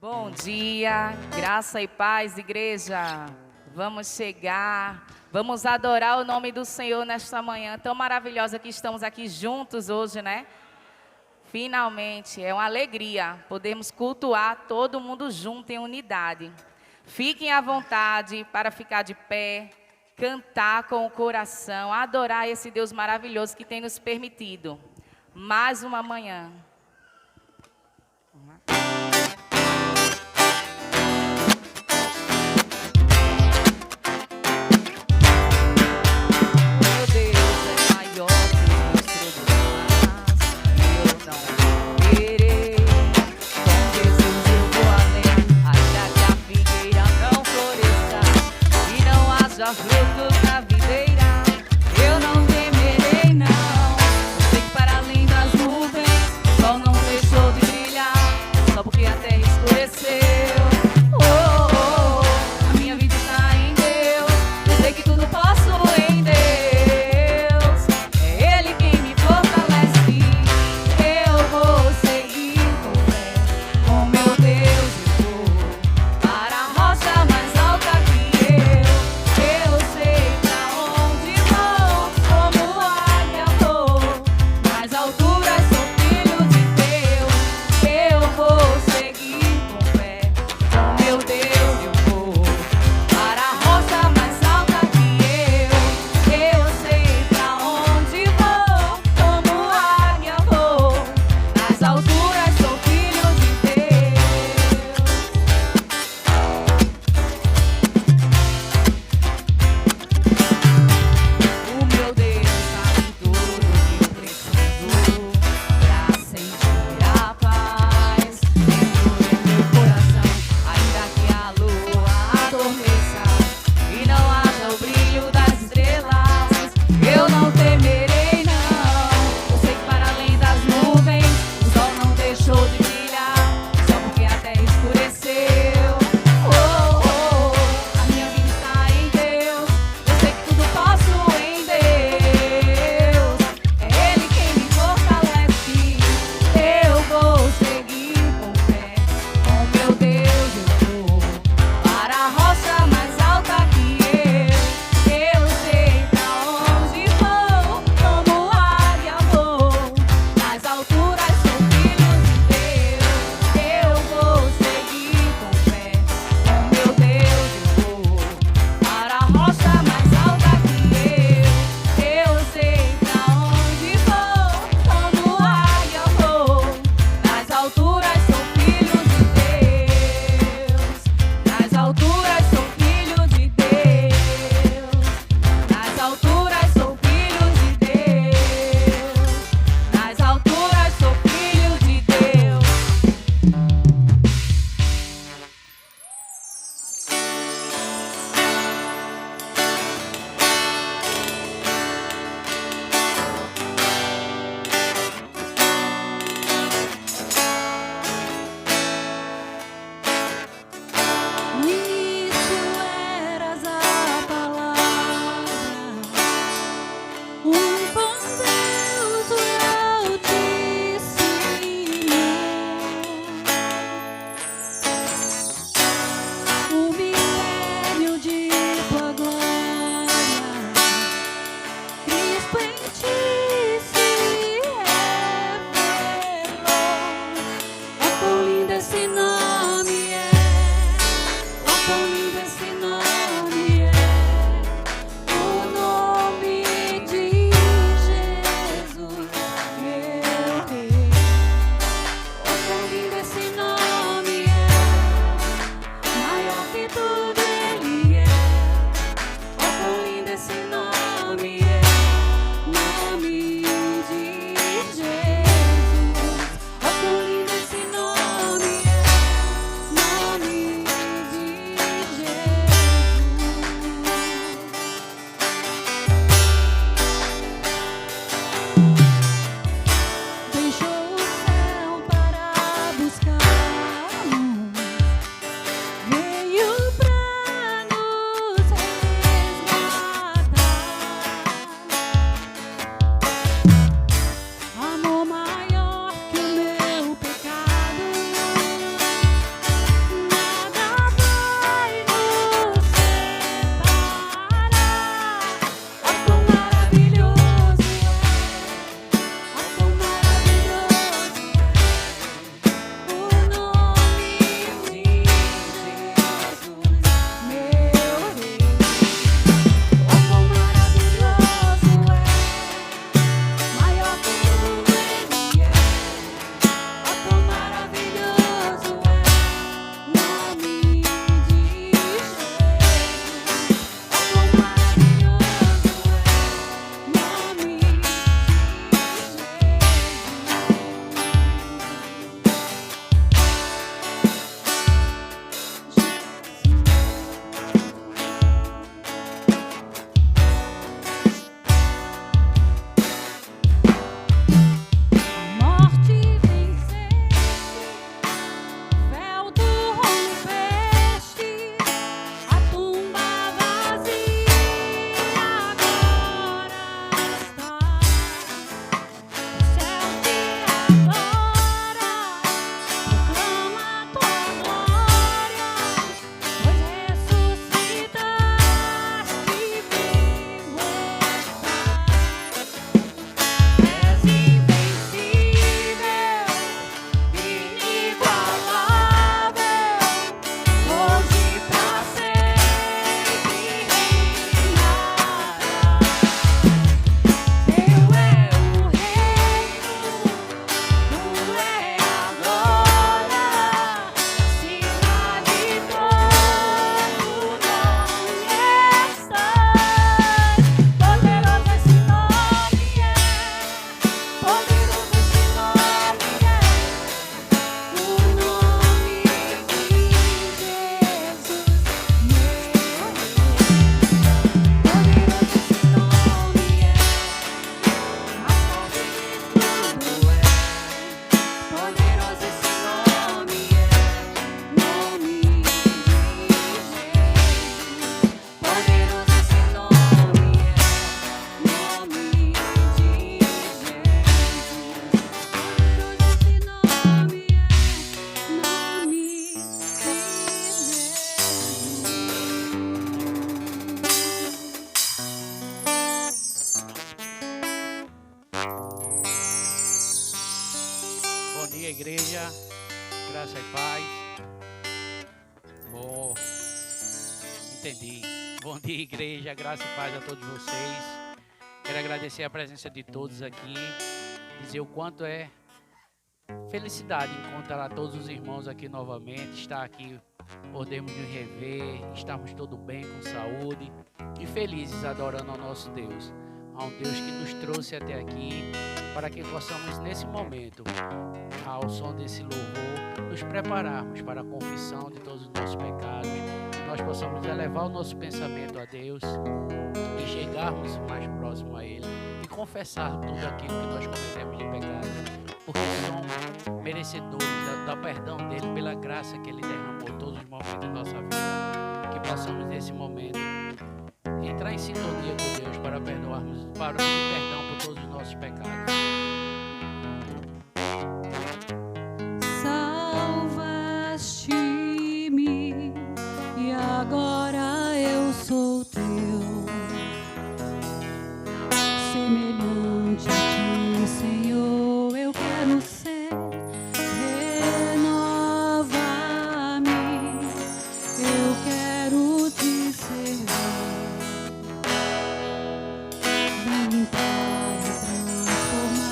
Bom dia, graça e paz, igreja. Vamos chegar, vamos adorar o nome do Senhor nesta manhã tão maravilhosa que estamos aqui juntos hoje, né? Finalmente, é uma alegria podermos cultuar todo mundo junto em unidade. Fiquem à vontade para ficar de pé, cantar com o coração, adorar esse Deus maravilhoso que tem nos permitido. Mais uma manhã. Frutos na videira, eu não temerei não. Eu sei que para além das nuvens, só dia, igreja. Graça e paz. Bom, entendi. Bom dia, igreja. Graça e paz a todos vocês. Quero agradecer a presença de todos aqui. Dizer o quanto é felicidade encontrar todos os irmãos aqui novamente. Estar aqui, podemos nos rever. Estamos todos bem, com saúde e felizes adorando ao nosso Deus. A um Deus que nos trouxe até aqui para que possamos nesse momento, ao som desse louvor, nos prepararmos para a confissão de todos os nossos pecados, que nós possamos elevar o nosso pensamento a Deus e chegarmos mais próximo a Ele e confessar tudo aquilo que nós cometemos de pecado, porque somos merecedores do perdão dEle pela graça que Ele derramou todos os momentos da nossa vida. Que possamos nesse momento entrar em sintonia com Deus para perdoarmos, para pedir perdão por todos os nossos pecados. Salvaste-me e agora eu sou teu, semelhante a ti, Senhor, eu quero ser. Renova-me, eu quero te servir. Vem limpar e transformar.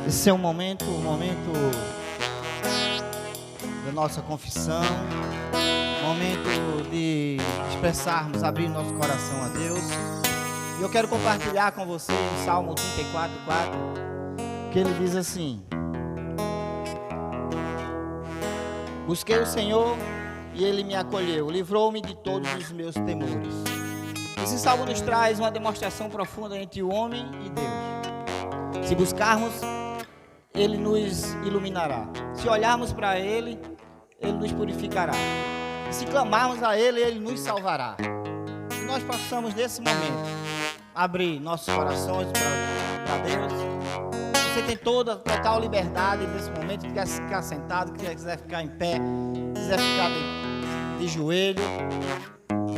Esse é o momento da nossa confissão, momento de expressarmos, abrir nosso coração a Deus. E eu quero compartilhar com você o Salmo 34:4, que ele diz assim: busquei o Senhor e Ele me acolheu, livrou-me de todos os meus temores. Esse salmo nos traz uma demonstração profunda entre o homem e Deus. Se buscarmos, Ele nos iluminará. Se olharmos para Ele, Ele nos purificará. Se clamarmos a Ele, Ele nos salvará. Se nós possamos, nesse momento, abrir nossos corações para Deus. Você tem toda a total liberdade nesse momento. Se quiser ficar sentado, quiser ficar em pé, quiser ficar de joelho.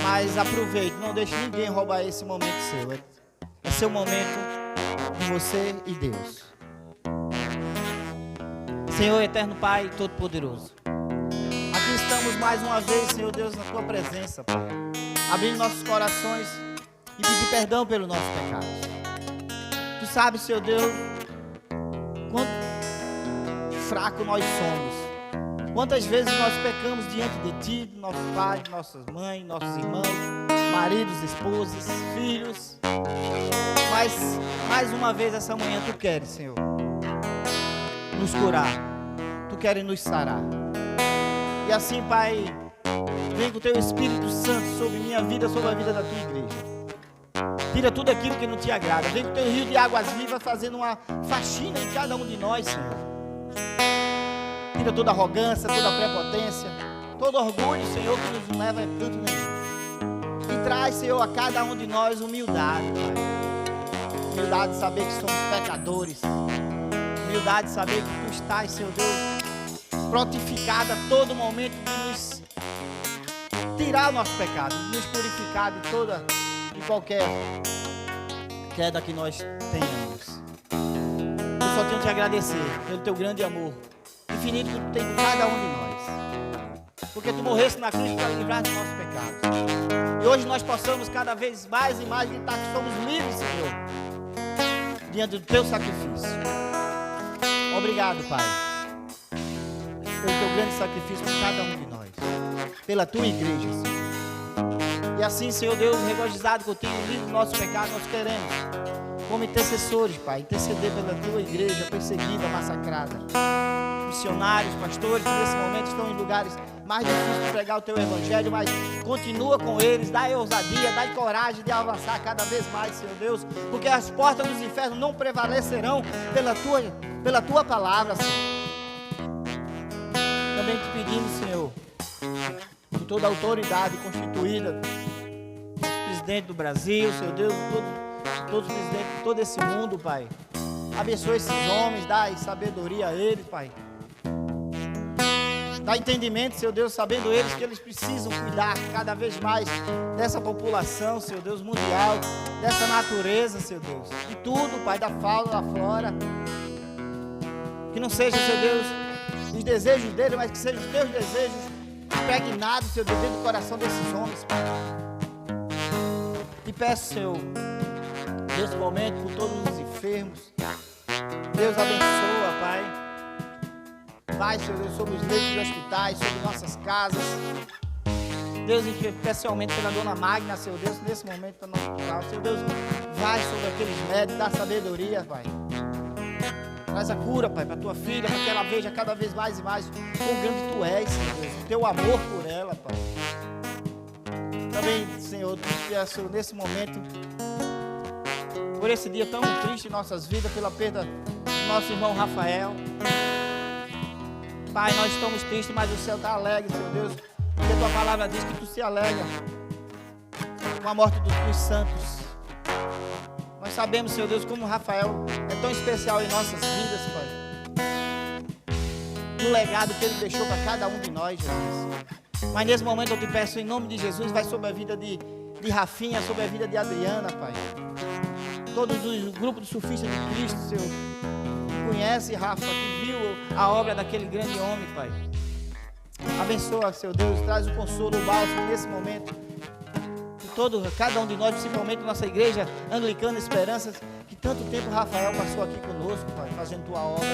Mas aproveite, não deixe ninguém roubar esse momento seu. É seu momento de você e Deus. Senhor eterno Pai Todo-Poderoso, aqui estamos mais uma vez, Senhor Deus, na Tua presença, Pai, abrindo nossos corações e pedir perdão pelos nossos pecados. Tu sabes, Senhor Deus, quanto fraco nós somos, quantas vezes nós pecamos diante de Ti, de nossos pais, de nossas mães, nossos irmãos, maridos, esposas, filhos. Mas mais uma vez essa manhã Tu queres, Senhor, nos curar. Tu queres nos sarar. E assim, Pai, vem com o Teu Espírito Santo sobre minha vida, sobre a vida da Tua igreja. Tira tudo aquilo que não Te agrada. Vem com o Teu rio de águas vivas fazendo uma faxina em cada um de nós, Senhor. Tira toda arrogância, toda prepotência, todo orgulho, Senhor, que nos leva a canto nenhum. E traz, Senhor, a cada um de nós humildade, Pai. Humildade de saber que somos pecadores. Humildade de saber que Tu estás, Senhor Deus, prontificado a todo momento de nos tirar o nosso pecado, de nos purificar de qualquer queda que nós tenhamos. Eu só tenho que te agradecer pelo Teu grande amor infinito que Tu tem com cada um de nós, porque Tu morreste na cruz para livrar dos nossos pecados. E hoje nós possamos cada vez mais e mais gritar que somos livres, Senhor, diante do Teu sacrifício. Obrigado, Pai, pelo Teu grande sacrifício por cada um de nós, pela Tua igreja, Senhor. E assim, Senhor Deus, regozijado contigo, livre do nosso pecado, nós queremos, como intercessores, Pai, interceder pela Tua igreja perseguida, massacrada. Missionários, pastores que nesse momento estão em lugares mais difíceis de pregar o Teu Evangelho, mas continua com eles, dá ousadia, dá coragem de avançar cada vez mais, Senhor Deus, porque as portas dos infernos não prevalecerão pela Tua palavra, Senhor. Também te pedimos, Senhor, por toda a autoridade constituída, nosso presidente do Brasil, Senhor Deus, todos os presidentes de todo esse mundo, Pai. Abençoa esses homens, dá sabedoria a eles, Pai. Dá entendimento, Senhor Deus, sabendo eles que eles precisam cuidar cada vez mais dessa população, Senhor Deus, mundial, dessa natureza, Senhor Deus, de tudo, Pai, da fauna, da flora. Que não seja, Senhor Deus, os desejos deles, mas que sejam os Teus desejos impregnados, Senhor Deus, dentro do coração desses homens, Pai. Te peço, Senhor, nesse momento, por todos os enfermos, Deus abençoa, Pai. Vai, Senhor Deus, sobre os leitos de hospitais, sobre nossas casas. Deus, especialmente pela Dona Magna, Senhor Deus, nesse momento para o nosso hospital. Senhor Deus, vai sobre aqueles médicos, dá sabedoria, Pai. Traz a cura, Pai, para a Tua filha, para que ela veja cada vez mais e mais quão grande Tu és, Senhor Deus, o Teu amor por ela, Pai. Também, Senhor, te peço nesse momento, por esse dia tão triste em nossas vidas, pela perda do nosso irmão Rafael. Pai, nós estamos tristes, mas o céu está alegre, Senhor Deus, porque a Tua palavra diz que Tu se alegra com a morte dos santos. Nós sabemos, Senhor Deus, como o Rafael é tão especial em nossas vidas, Pai. No legado que ele deixou para cada um de nós, Jesus. Mas nesse momento eu te peço, em nome de Jesus, vai sobre a vida de Rafinha, sobre a vida de Adriana, Pai. Todos os grupos de surfistas de Cristo, Senhor, conhece Rafa, que viu a obra daquele grande homem, Pai. Abençoa, Senhor Deus, traz o consolo, o bálsamo nesse momento. cada um de nós, principalmente nossa igreja anglicana Esperanças, que tanto tempo Rafael passou aqui conosco, Pai, fazendo tua obra.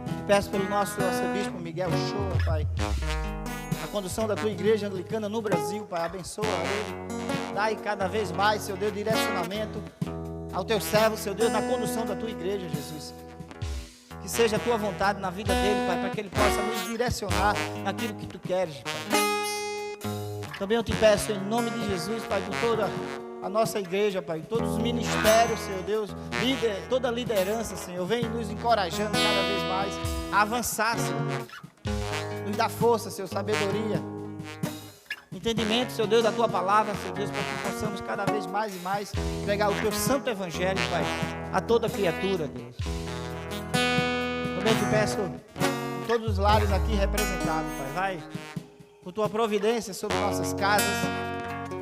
Te peço pelo nosso arcebispo Miguel Shoa, Pai, a condução da tua igreja anglicana no Brasil, Pai, abençoa ele, dai cada vez mais, Seu Deus, direcionamento ao teu servo, Seu Deus, na condução da tua igreja, Jesus. Que seja a tua vontade na vida dele, Pai, para que ele possa nos direcionar naquilo que tu queres, Pai. Também eu te peço em nome de Jesus, Pai, por toda a nossa igreja, Pai, todos os ministérios, Senhor Deus, toda a liderança, Senhor, vem nos encorajando cada vez mais a avançar, Senhor. Nos dá força, Senhor, sabedoria, entendimento, Senhor Deus, da tua palavra, Senhor Deus, para que possamos cada vez mais e mais pregar o teu santo evangelho, Pai, a toda criatura, Deus. Também te peço em todos os lares aqui representados, Pai, vai por tua providência sobre nossas casas,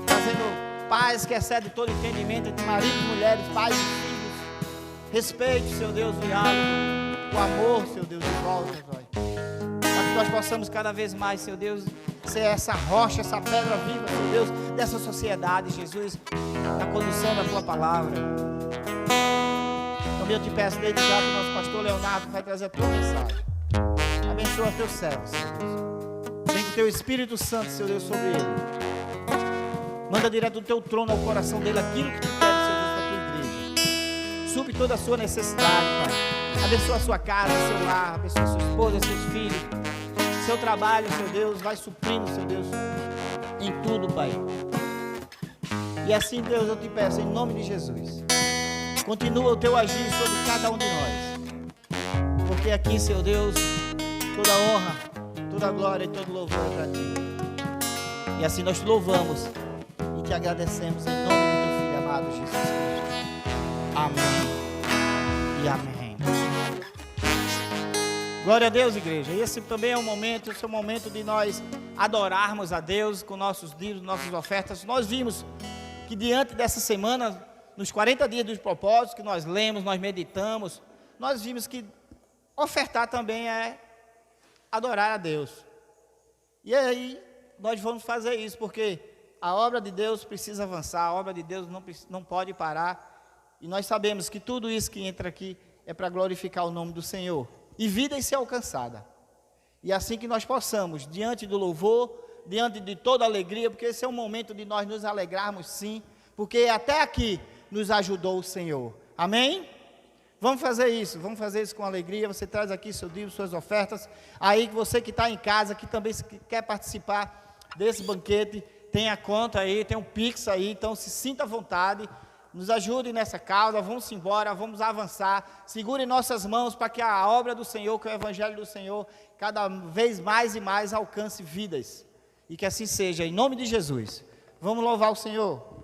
trazendo paz que excede todo entendimento entre maridos e mulheres, pais e filhos. Respeito, Senhor Deus, o diálogo, o amor, Senhor Deus, de volta, Pai. Para que nós possamos cada vez mais, Senhor Deus, ser essa rocha, essa pedra viva, Senhor Deus, dessa sociedade, Jesus, na condução da tua palavra. Também eu te peço desde já que o nosso pastor Leonardo vai trazer a tua mensagem. Abençoa teu servo, Senhor Deus. Vem com o teu Espírito Santo, Senhor Deus, sobre ele. Manda direto do teu trono ao coração dele aquilo que tu queres, Senhor Deus, para a tua igreja. Supre toda a sua necessidade, Pai. Abençoa a sua casa, seu lar, abençoa a sua esposa, seus filhos, seu trabalho, Senhor Deus, vai suprindo, Senhor Deus, em tudo, Pai. E assim, Deus, eu te peço, em nome de Jesus, continua o teu agir sobre cada um de nós. Porque aqui, Senhor Deus, toda honra, toda glória e todo louvor é para ti. E assim nós te louvamos e te agradecemos em nome do teu Filho amado Jesus Cristo. Amém e amém. Glória a Deus, igreja. E esse também é um momento, esse é o momento de nós adorarmos a Deus com nossos dízimos, nossas ofertas. Nós vimos que diante dessa semana, nos 40 dias dos propósitos que nós lemos, nós meditamos, nós vimos que ofertar também é adorar a Deus. E aí nós vamos fazer isso, porque a obra de Deus precisa avançar, a obra de Deus não pode parar. E nós sabemos que tudo isso que entra aqui é para glorificar o nome do Senhor. E vida ser alcançada. E assim que nós possamos, diante do louvor, diante de toda a alegria, porque esse é o momento de nós nos alegrarmos sim, porque até aqui nos ajudou o Senhor. Amém? Vamos fazer isso com alegria. Você traz aqui seu dízimo, suas ofertas. Aí você que está em casa, que também quer participar desse banquete, tem a conta aí, tem um Pix aí, então se sinta à vontade. Nos ajude nessa causa, vamos embora, vamos avançar. Segure nossas mãos para que a obra do Senhor, que é o Evangelho do Senhor, cada vez mais e mais alcance vidas. E que assim seja, em nome de Jesus. Vamos louvar o Senhor.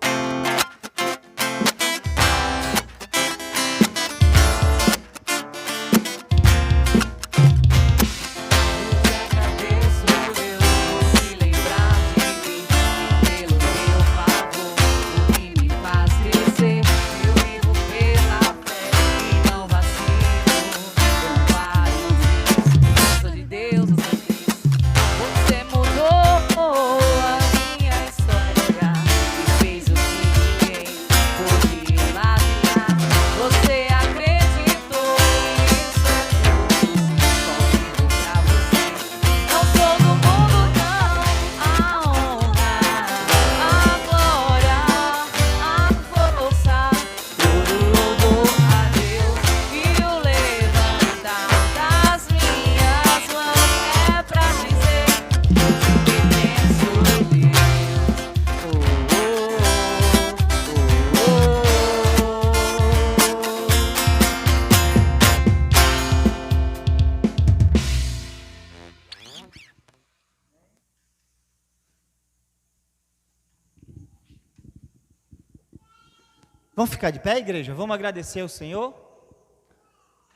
Vamos ficar de pé, igreja? Vamos agradecer ao Senhor?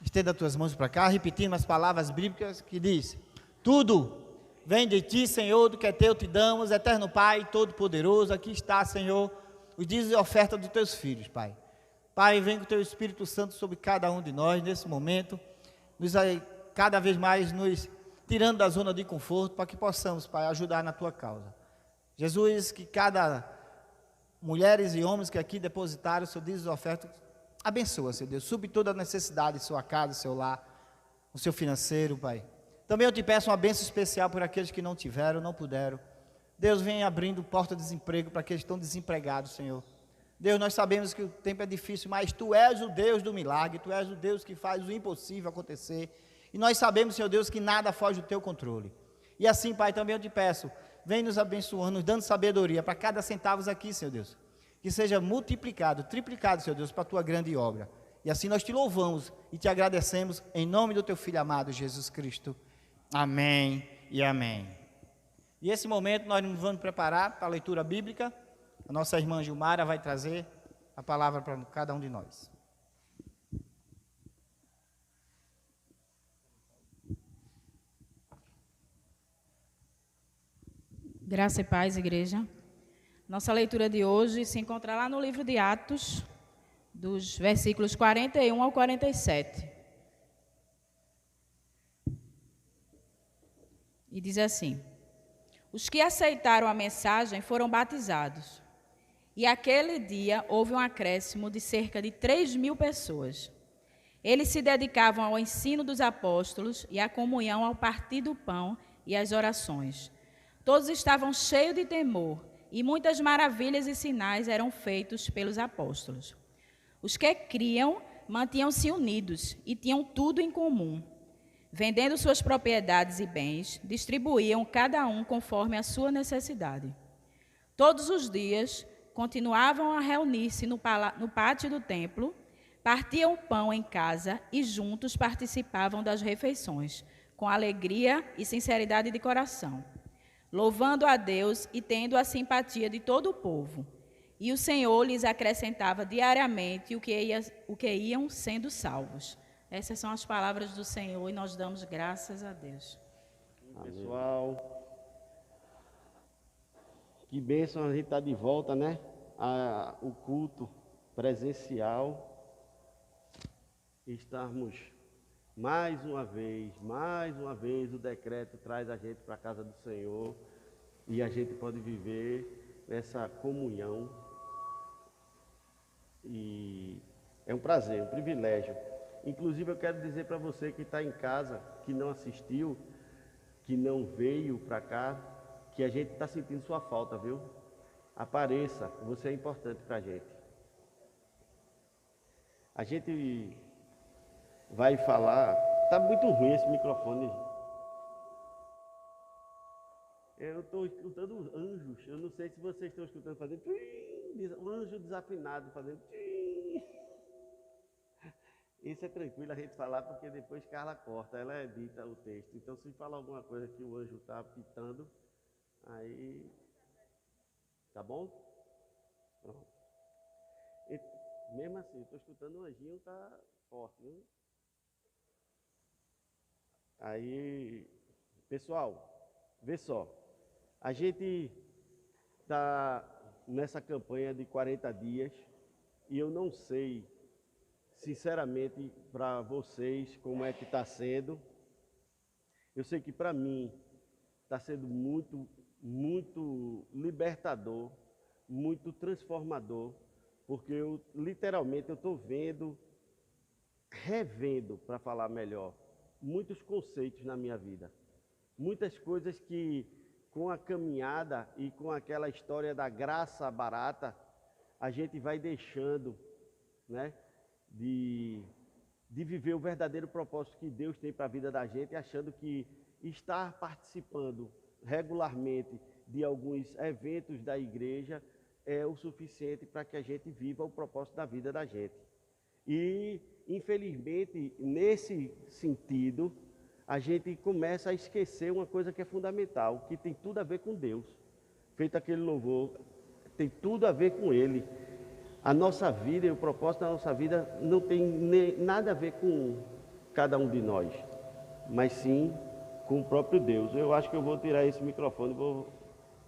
Estenda as tuas mãos para cá, repetindo as palavras bíblicas que diz: tudo vem de ti, Senhor, do que é teu te damos, eterno Pai, todo-poderoso. Aqui está, Senhor, os dízimos e oferta dos teus filhos, Pai. Pai, vem com o teu Espírito Santo sobre cada um de nós nesse momento, cada vez mais nos tirando da zona de conforto, para que possamos, Pai, ajudar na tua causa. Jesus, que cada mulheres e homens que aqui depositaram o seu dízimo e oferta, abençoa, Senhor Deus, supre toda a necessidade de sua casa, do seu lar, o seu financeiro, Pai. Também eu te peço uma bênção especial por aqueles que não tiveram, não puderam. Deus, vem abrindo porta de desemprego para aqueles que estão desempregados, Senhor. Deus, nós sabemos que o tempo é difícil, mas Tu és o Deus do milagre, Tu és o Deus que faz o impossível acontecer. E nós sabemos, Senhor Deus, que nada foge do Teu controle. E assim, Pai, também eu te peço, vem nos abençoando, nos dando sabedoria para cada centavo aqui, Senhor Deus. Que seja multiplicado, triplicado, Senhor Deus, para a Tua grande obra. E assim nós te louvamos e te agradecemos em nome do Teu Filho amado, Jesus Cristo. Amém e amém. E esse momento nós nos vamos preparar para a leitura bíblica. A nossa irmã Gilmara vai trazer a palavra para cada um de nós. Graça e paz, igreja. Nossa leitura de hoje se encontra lá no livro de Atos, dos versículos 41 ao 47. E diz assim: os que aceitaram a mensagem foram batizados. E aquele dia houve um acréscimo de cerca de 3.000 pessoas. Eles se dedicavam ao ensino dos apóstolos e à comunhão, ao partir do pão e às orações. Todos estavam cheios de temor, e muitas maravilhas e sinais eram feitos pelos apóstolos. Os que criam mantinham-se unidos e tinham tudo em comum. Vendendo suas propriedades e bens, distribuíam cada um conforme a sua necessidade. Todos os dias continuavam a reunir-se no pátio do templo, partiam pão em casa e juntos participavam das refeições, com alegria e sinceridade de coração, louvando a Deus e tendo a simpatia de todo o povo. E o Senhor lhes acrescentava diariamente o que iam sendo salvos. Essas são as palavras do Senhor e nós damos graças a Deus. Pessoal, que bênção a gente estar de volta, né? O culto presencial. Estarmos mais uma vez, o decreto traz a gente para a casa do Senhor e a gente pode viver essa comunhão. E é um prazer, um privilégio. Inclusive, eu quero dizer para você que está em casa, que não assistiu, que não veio para cá, que a gente está sentindo sua falta, viu? Apareça, você é importante para a gente. A gente vai falar... Está muito ruim esse microfone. Eu estou escutando anjos, eu não sei se vocês estão escutando fazendo... Um anjo desafinado fazendo... Isso é tranquilo a gente falar, porque depois Carla corta, ela edita o texto. Então, se falar alguma coisa que o anjo está pitando, aí... Tá bom? Pronto. E, mesmo assim, estou escutando o anjinho, tá forte, né? Aí, pessoal, vê só. A gente está nessa campanha de 40 dias e eu não sei... Sinceramente, para vocês, como é que está sendo? Eu sei que para mim está sendo muito, muito libertador, muito transformador, porque eu literalmente estou revendo, para falar melhor, muitos conceitos na minha vida. Muitas coisas que, com a caminhada e com aquela história da graça barata, a gente vai deixando, né? De viver o verdadeiro propósito que Deus tem para a vida da gente, achando que estar participando regularmente de alguns eventos da igreja é o suficiente para que a gente viva o propósito da vida da gente. E, infelizmente, nesse sentido, a gente começa a esquecer uma coisa que é fundamental, que tem tudo a ver com Deus. Feito aquele louvor, tem tudo a ver com Ele. A nossa vida e o propósito da nossa vida não tem nada a ver com cada um de nós, mas sim com o próprio Deus. Eu acho que eu vou tirar esse microfone e vou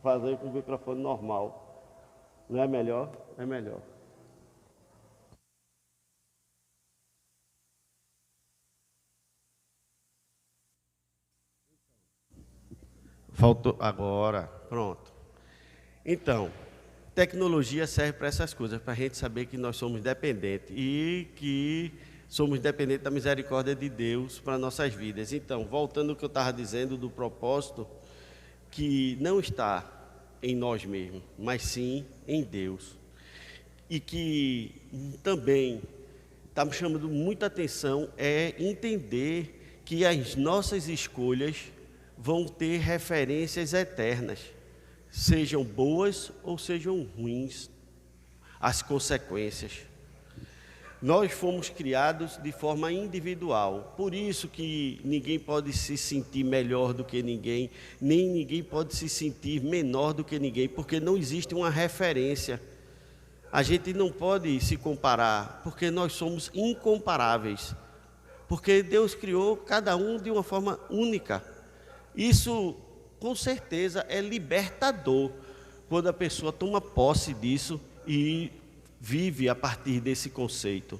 fazer com o microfone normal. Não é melhor? É melhor. Faltou agora. Pronto. Então, tecnologia serve para essas coisas, para a gente saber que nós somos dependentes e que somos dependentes da misericórdia de Deus para nossas vidas. Então, voltando ao que eu estava dizendo do propósito, que não está em nós mesmos, mas sim em Deus. E que também está me chamando muita atenção é entender que as nossas escolhas vão ter referências eternas, sejam boas ou sejam ruins, as consequências. Nós fomos criados de forma individual, por isso que ninguém pode se sentir melhor do que ninguém, nem ninguém pode se sentir menor do que ninguém, porque não existe uma referência. A gente não pode se comparar, porque nós somos incomparáveis, porque Deus criou cada um de uma forma única. Isso, com certeza, é libertador, quando a pessoa toma posse disso e vive a partir desse conceito.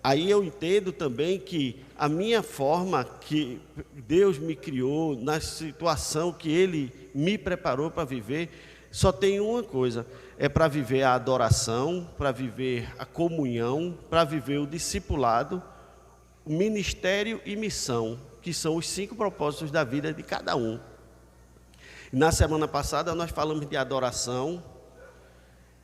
Aí eu entendo também que a minha forma que Deus me criou, na situação que Ele me preparou para viver, só tem uma coisa, é para viver a adoração, para viver a comunhão, para viver o discipulado, o ministério e missão, que são os 5 propósitos da vida de cada um. Na semana passada nós falamos de adoração,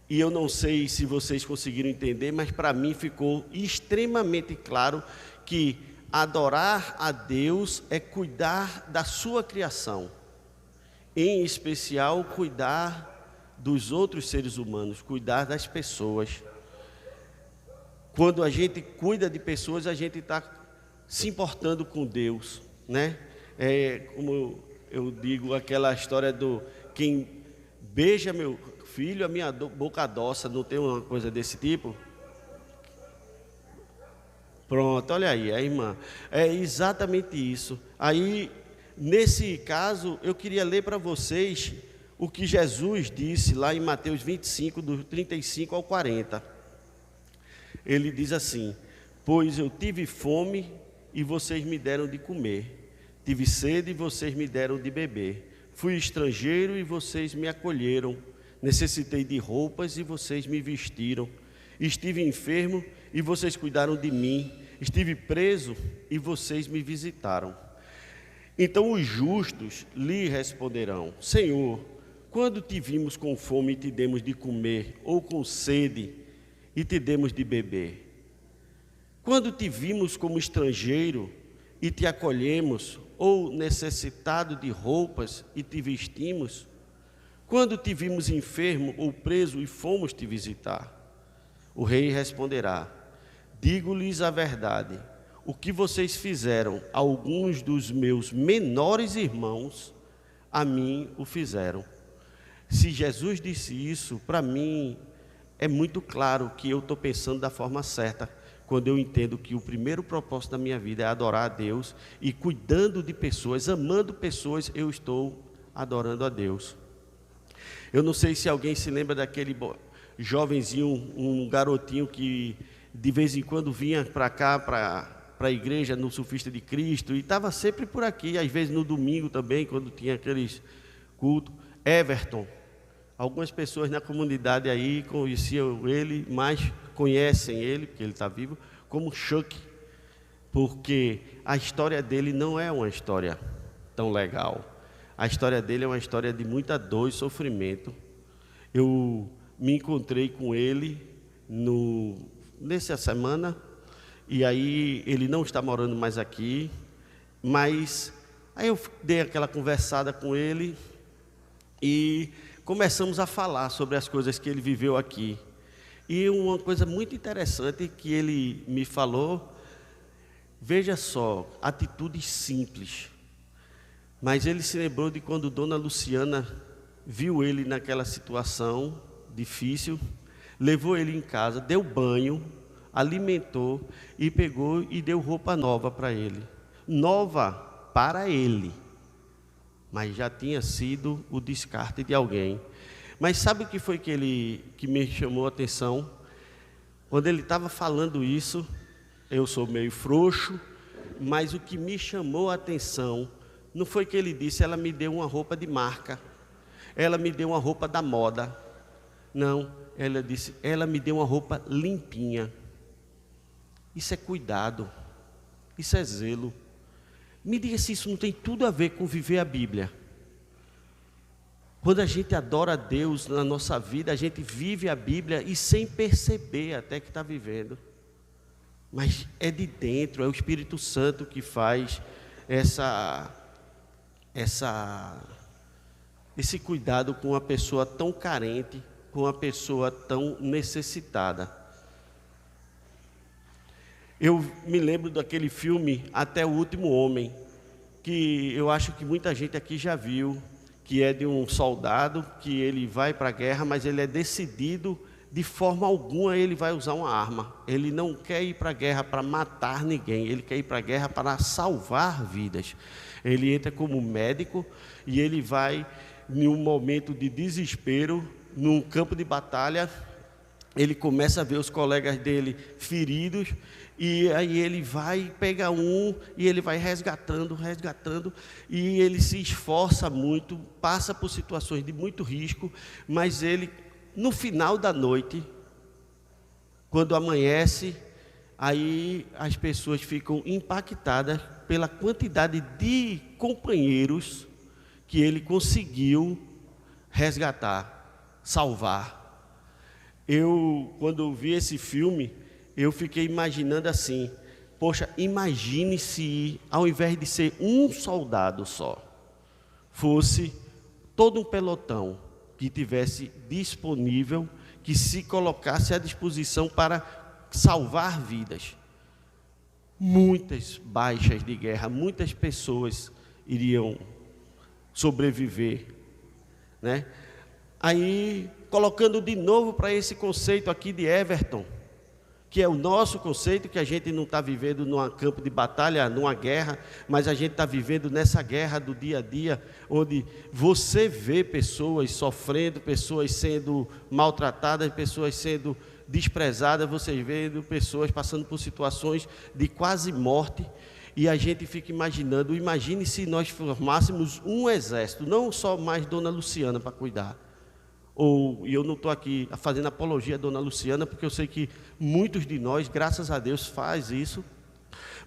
e eu não sei se vocês conseguiram entender, mas para mim ficou extremamente claro que adorar a Deus é cuidar da sua criação, em especial cuidar dos outros seres humanos, cuidar das pessoas. Quando a gente cuida de pessoas, a gente está se importando com Deus, né? É como eu digo, aquela história do quem beija meu filho, a minha boca adoça, não tem uma coisa desse tipo? Pronto, olha aí, a irmã. É exatamente isso. Aí, nesse caso, eu queria ler para vocês o que Jesus disse lá em Mateus 25, do 35 ao 40. Ele diz assim: pois eu tive fome e vocês me deram de comer, tive sede e vocês me deram de beber, fui estrangeiro e vocês me acolheram, necessitei de roupas e vocês me vestiram, estive enfermo e vocês cuidaram de mim, estive preso e vocês me visitaram. Então os justos lhe responderão: Senhor, quando te vimos com fome e te demos de comer, ou com sede e te demos de beber? Quando te vimos como estrangeiro e te acolhemos, ou necessitado de roupas e te vestimos? Quando te vimos enfermo ou preso e fomos te visitar? O rei responderá: digo-lhes a verdade, o que vocês fizeram a alguns dos meus menores irmãos, a mim o fizeram. Se Jesus disse isso, para mim é muito claro que eu estou pensando da forma certa, quando eu entendo que o primeiro propósito da minha vida é adorar a Deus, e cuidando de pessoas, amando pessoas, eu estou adorando a Deus. Eu não sei se alguém se lembra daquele jovenzinho, um garotinho que de vez em quando vinha para cá, para a igreja, no Sufista de Cristo, e estava sempre por aqui, às vezes no domingo também, quando tinha aqueles cultos. Everton. Algumas pessoas na comunidade aí conheciam ele, mas conhecem ele, porque ele está vivo, como Chuck, porque a história dele não é uma história tão legal. A história dele é uma história de muita dor e sofrimento. Eu me encontrei com ele nessa semana, e aí ele não está morando mais aqui, mas aí eu dei aquela conversada com ele e começamos a falar sobre as coisas que ele viveu aqui. E uma coisa muito interessante que ele me falou, veja só, atitudes simples, mas ele se lembrou de quando Dona Luciana viu ele naquela situação difícil, levou ele em casa, deu banho, alimentou e pegou e deu roupa nova para ele. Nova para ele, mas já tinha sido o descarte de alguém. Mas sabe o que foi que me chamou a atenção? Quando ele estava falando isso, eu sou meio frouxo, mas o que me chamou a atenção não foi que ele disse: ela me deu uma roupa de marca. ela me deu uma roupa da moda. Não, ela disse, ela me deu uma roupa limpinha. Isso é cuidado, isso é zelo. Me diga se isso não tem tudo a ver com viver a Bíblia. Quando a gente adora a Deus na nossa vida, a gente vive a Bíblia e sem perceber até que está vivendo. Mas é de dentro, é o Espírito Santo que faz esse cuidado com uma pessoa tão carente, com uma pessoa tão necessitada. Eu me lembro daquele filme Até o Último Homem, que eu acho que muita gente aqui já viu, que é de um soldado que ele vai para a guerra, mas ele é decidido, de forma alguma ele vai usar uma arma. Ele não quer ir para a guerra para matar ninguém, ele quer ir para a guerra para salvar vidas. Ele entra como médico e ele vai, em um momento de desespero, num campo de batalha, ele começa a ver os colegas dele feridos, e aí ele vai pegar um, e ele vai resgatando, e ele se esforça muito, passa por situações de muito risco, mas ele, no final da noite, quando amanhece, aí as pessoas ficam impactadas pela quantidade de companheiros que ele conseguiu resgatar, salvar. Eu, quando vi esse filme, eu fiquei imaginando assim, poxa, imagine se, ao invés de ser um soldado só, fosse todo um pelotão que tivesse disponível, que se colocasse à disposição para salvar vidas. Muitas baixas de guerra, muitas pessoas iriam sobreviver, né? Aí, colocando de novo para esse conceito aqui de Everton, que é o nosso conceito, que a gente não está vivendo num campo de batalha, numa guerra, mas a gente está vivendo nessa guerra do dia a dia, onde você vê pessoas sofrendo, pessoas sendo maltratadas, pessoas sendo desprezadas, você vê pessoas passando por situações de quase morte, e a gente fica imaginando, imagine se nós formássemos um exército, não só mais Dona Luciana para cuidar. E eu não estou aqui fazendo apologia a Dona Luciana, porque eu sei que muitos de nós, graças a Deus, faz isso.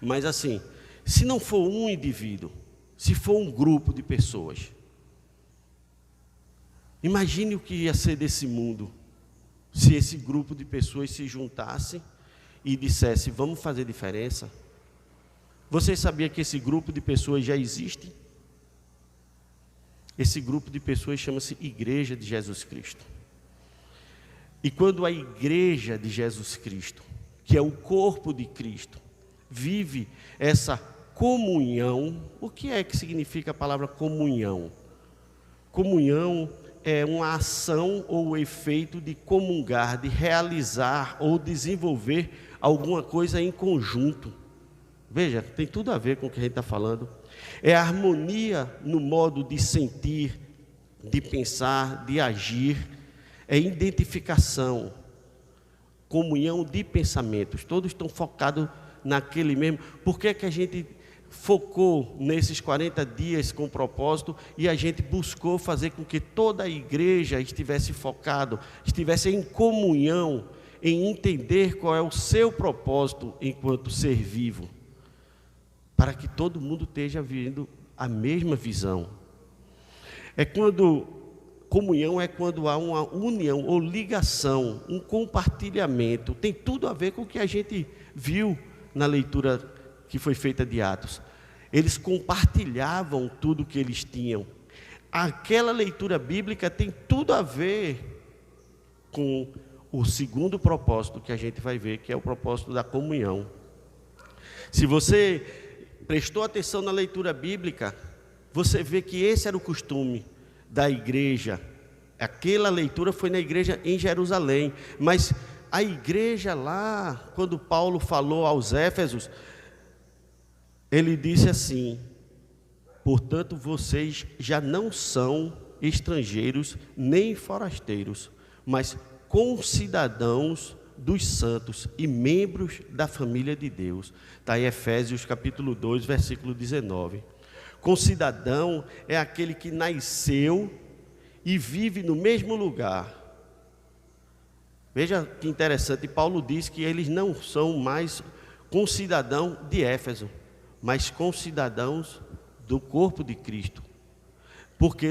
Mas assim, se não for um indivíduo, se for um grupo de pessoas, imagine o que ia ser desse mundo, se esse grupo de pessoas se juntasse e dissesse, vamos fazer diferença. Você sabia que esse grupo de pessoas já existe? Esse grupo de pessoas chama-se Igreja de Jesus Cristo. E quando a Igreja de Jesus Cristo, que é o corpo de Cristo, vive essa comunhão, o que é que significa a palavra comunhão? Comunhão é uma ação ou efeito de comungar, de realizar ou desenvolver alguma coisa em conjunto. Veja, tem tudo a ver com o que a gente está falando. É harmonia no modo de sentir, de pensar, de agir. É identificação, comunhão de pensamentos. Todos estão focados naquele mesmo. Por que é que a gente focou nesses 40 dias com propósito e a gente buscou fazer com que toda a igreja estivesse focado, estivesse em comunhão, em entender qual é o seu propósito enquanto ser vivo? Para que todo mundo esteja vivendo a mesma visão. Comunhão é quando há uma união ou ligação, um compartilhamento. Tem tudo a ver com o que a gente viu na leitura que foi feita de Atos. Eles compartilhavam tudo que eles tinham. Aquela leitura bíblica tem tudo a ver com o segundo propósito que a gente vai ver, que é o propósito da comunhão. Se você prestou atenção na leitura bíblica, você vê que esse era o costume da igreja. Aquela leitura foi na igreja em Jerusalém, mas a igreja lá, quando Paulo falou aos Éfesos, ele disse assim: portanto, vocês já não são estrangeiros nem forasteiros, mas concidadãos dos santos e membros da família de Deus. Está em Efésios capítulo 2, versículo 19. Concidadão é aquele que nasceu e vive no mesmo lugar. Veja que interessante, Paulo diz que eles não são mais concidadãos de Éfeso, mas concidadãos do corpo de Cristo. Porque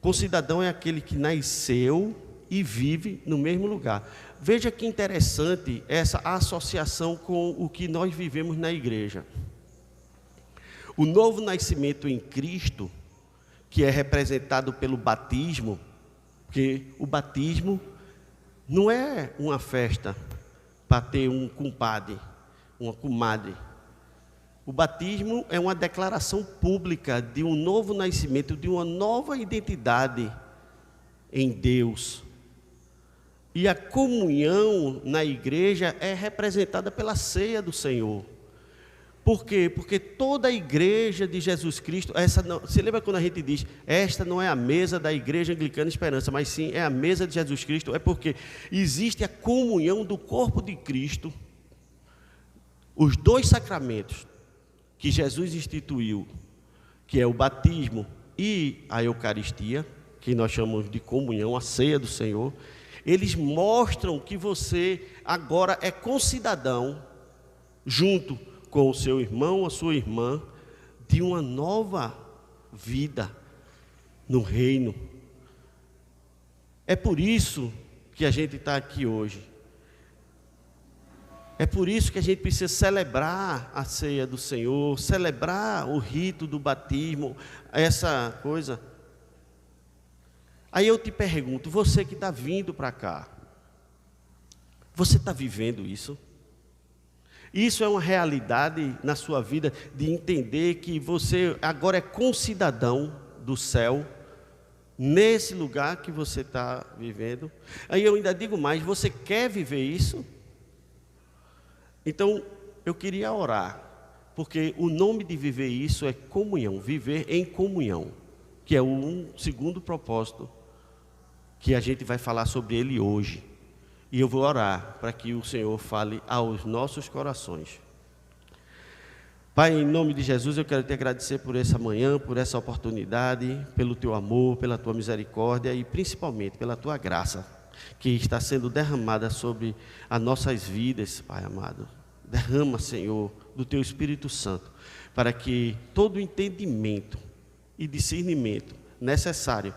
concidadão é aquele que nasceu e vive no mesmo lugar. Veja que interessante essa associação com o que nós vivemos na igreja. O novo nascimento em Cristo, que é representado pelo batismo, porque o batismo não é uma festa para ter um compadre, uma comadre. O batismo é uma declaração pública de um novo nascimento, de uma nova identidade em Deus. E a comunhão na igreja é representada pela ceia do Senhor. Por quê? Porque toda a igreja de Jesus Cristo, você lembra quando a gente diz, esta não é a mesa da Igreja Anglicana Esperança, mas sim é a mesa de Jesus Cristo, é porque existe a comunhão do corpo de Cristo, os dois sacramentos que Jesus instituiu, que é o batismo e a Eucaristia, que nós chamamos de comunhão, a ceia do Senhor, eles mostram que você agora é concidadão, junto com o seu irmão, a sua irmã, de uma nova vida no reino. É por isso que a gente está aqui hoje. É por isso que a gente precisa celebrar a ceia do Senhor, celebrar o rito do batismo, essa coisa. Aí eu te pergunto, você que está vindo para cá, você está vivendo isso? Isso é uma realidade na sua vida, de entender que você agora é concidadão do céu, nesse lugar que você está vivendo. Aí eu ainda digo mais, você quer viver isso? Então, eu queria orar, porque o nome de viver isso é comunhão, viver em comunhão, que é um segundo propósito, que a gente vai falar sobre ele hoje. E eu vou orar para que o Senhor fale aos nossos corações. Pai, em nome de Jesus, eu quero te agradecer por essa manhã, por essa oportunidade, pelo teu amor, pela tua misericórdia e principalmente pela tua graça, que está sendo derramada sobre as nossas vidas, Pai amado. Derrama, Senhor, do teu Espírito Santo, para que todo o entendimento e discernimento necessário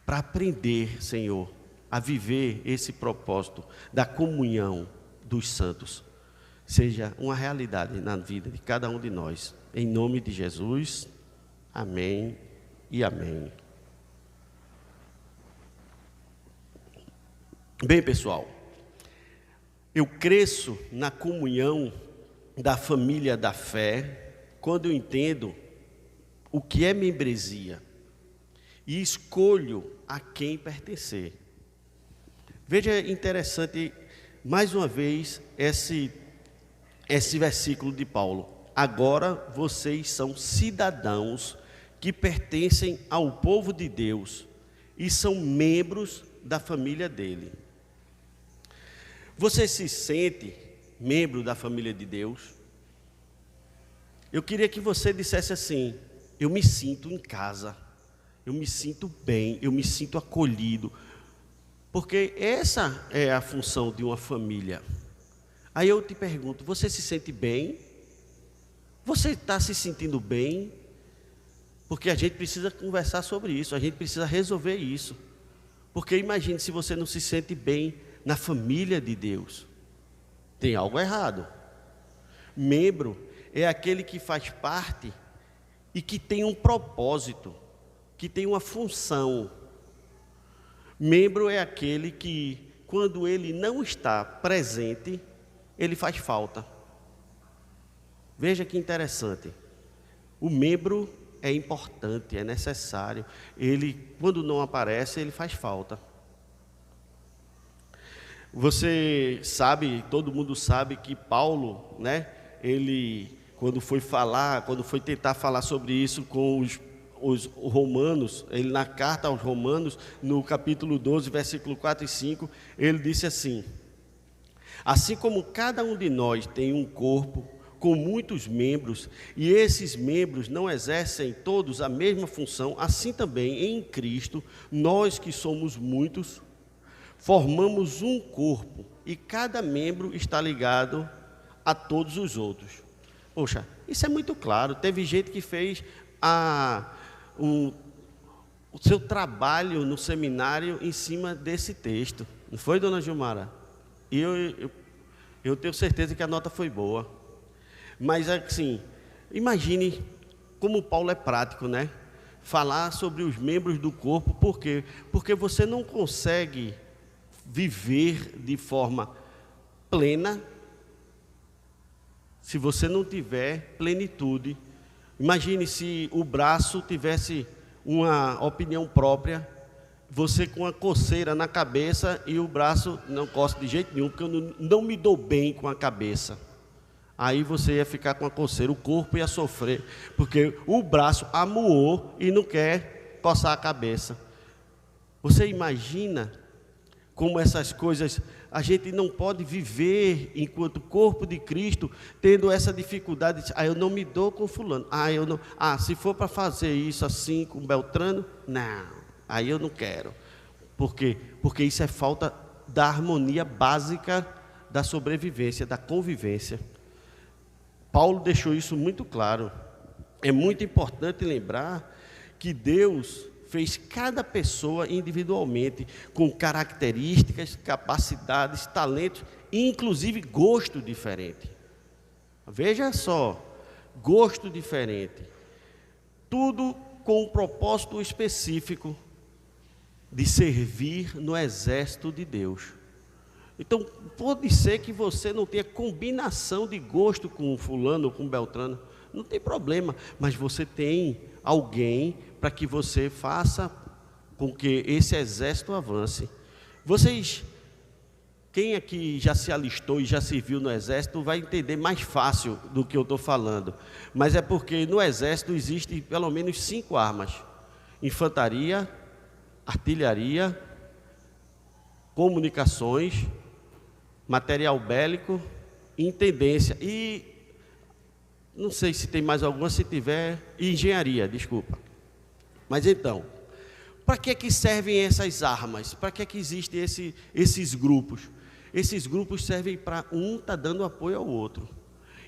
para aprender, Senhor, a viver esse propósito da comunhão dos santos, seja uma realidade na vida de cada um de nós. Em nome de Jesus, amém e amém. Bem, pessoal, eu cresço na comunhão da família da fé quando eu entendo o que é membresia e escolho a quem pertencer. Veja interessante, mais uma vez, esse versículo de Paulo. Agora vocês são cidadãos que pertencem ao povo de Deus e são membros da família dele. Você se sente membro da família de Deus? Eu queria que você dissesse assim: eu me sinto em casa, eu me sinto bem, eu me sinto acolhido. Porque essa é a função de uma família. Aí eu te pergunto, você se sente bem? Você está se sentindo bem? Porque a gente precisa conversar sobre isso, a gente precisa resolver isso. Porque imagine se você não se sente bem na família de Deus. Tem algo errado. Membro é aquele que faz parte e que tem um propósito, que tem uma função. Membro é aquele que, quando ele não está presente, ele faz falta. Veja que interessante. O membro é importante, é necessário. Ele, quando não aparece, ele faz falta. Você sabe, todo mundo sabe que Paulo, né? Ele, quando foi tentar falar sobre isso com os romanos, ele na carta aos romanos, no capítulo 12, versículo 4 e 5, ele disse assim: assim como cada um de nós tem um corpo com muitos membros, e esses membros não exercem todos a mesma função, assim também em Cristo, nós que somos muitos, formamos um corpo, e cada membro está ligado a todos os outros. Poxa, isso é muito claro. Teve gente que fez o seu trabalho no seminário em cima desse texto. Não foi, dona Gilmara? E eu tenho certeza que a nota foi boa. Mas, assim, imagine como Paulo é prático, né? Falar sobre os membros do corpo, por quê? Porque você não consegue viver de forma plena se você não tiver plenitude. Imagine se o braço tivesse uma opinião própria, você com uma coceira na cabeça e o braço não coça de jeito nenhum, porque eu não me dou bem com a cabeça. Aí você ia ficar com a coceira, o corpo ia sofrer, porque o braço amuou e não quer coçar a cabeça. Você imagina como essas coisas, a gente não pode viver enquanto corpo de Cristo, tendo essa dificuldade de, eu não me dou com fulano, eu não, se for para fazer isso assim com Beltrano, não, aí eu não quero. Por quê? Porque isso é falta da harmonia básica da sobrevivência, da convivência. Paulo deixou isso muito claro. É muito importante lembrar que Deus fez cada pessoa individualmente, com características, capacidades, talentos, e inclusive gosto diferente. Veja só, gosto diferente. Tudo com um propósito específico de servir no exército de Deus. Então, pode ser que você não tenha combinação de gosto com fulano ou com Beltrano, não tem problema, mas você tem alguém para que você faça com que esse exército avance. Vocês, quem aqui já se alistou e já serviu no exército, vai entender mais fácil do que eu estou falando. Mas é porque no exército existem pelo menos 5 armas: infantaria, artilharia, comunicações, material bélico, intendência e não sei se tem mais alguma, se tiver, engenharia, desculpa. Mas então, para que servem essas armas? Para que existem esses grupos? Esses grupos servem para um estar dando apoio ao outro.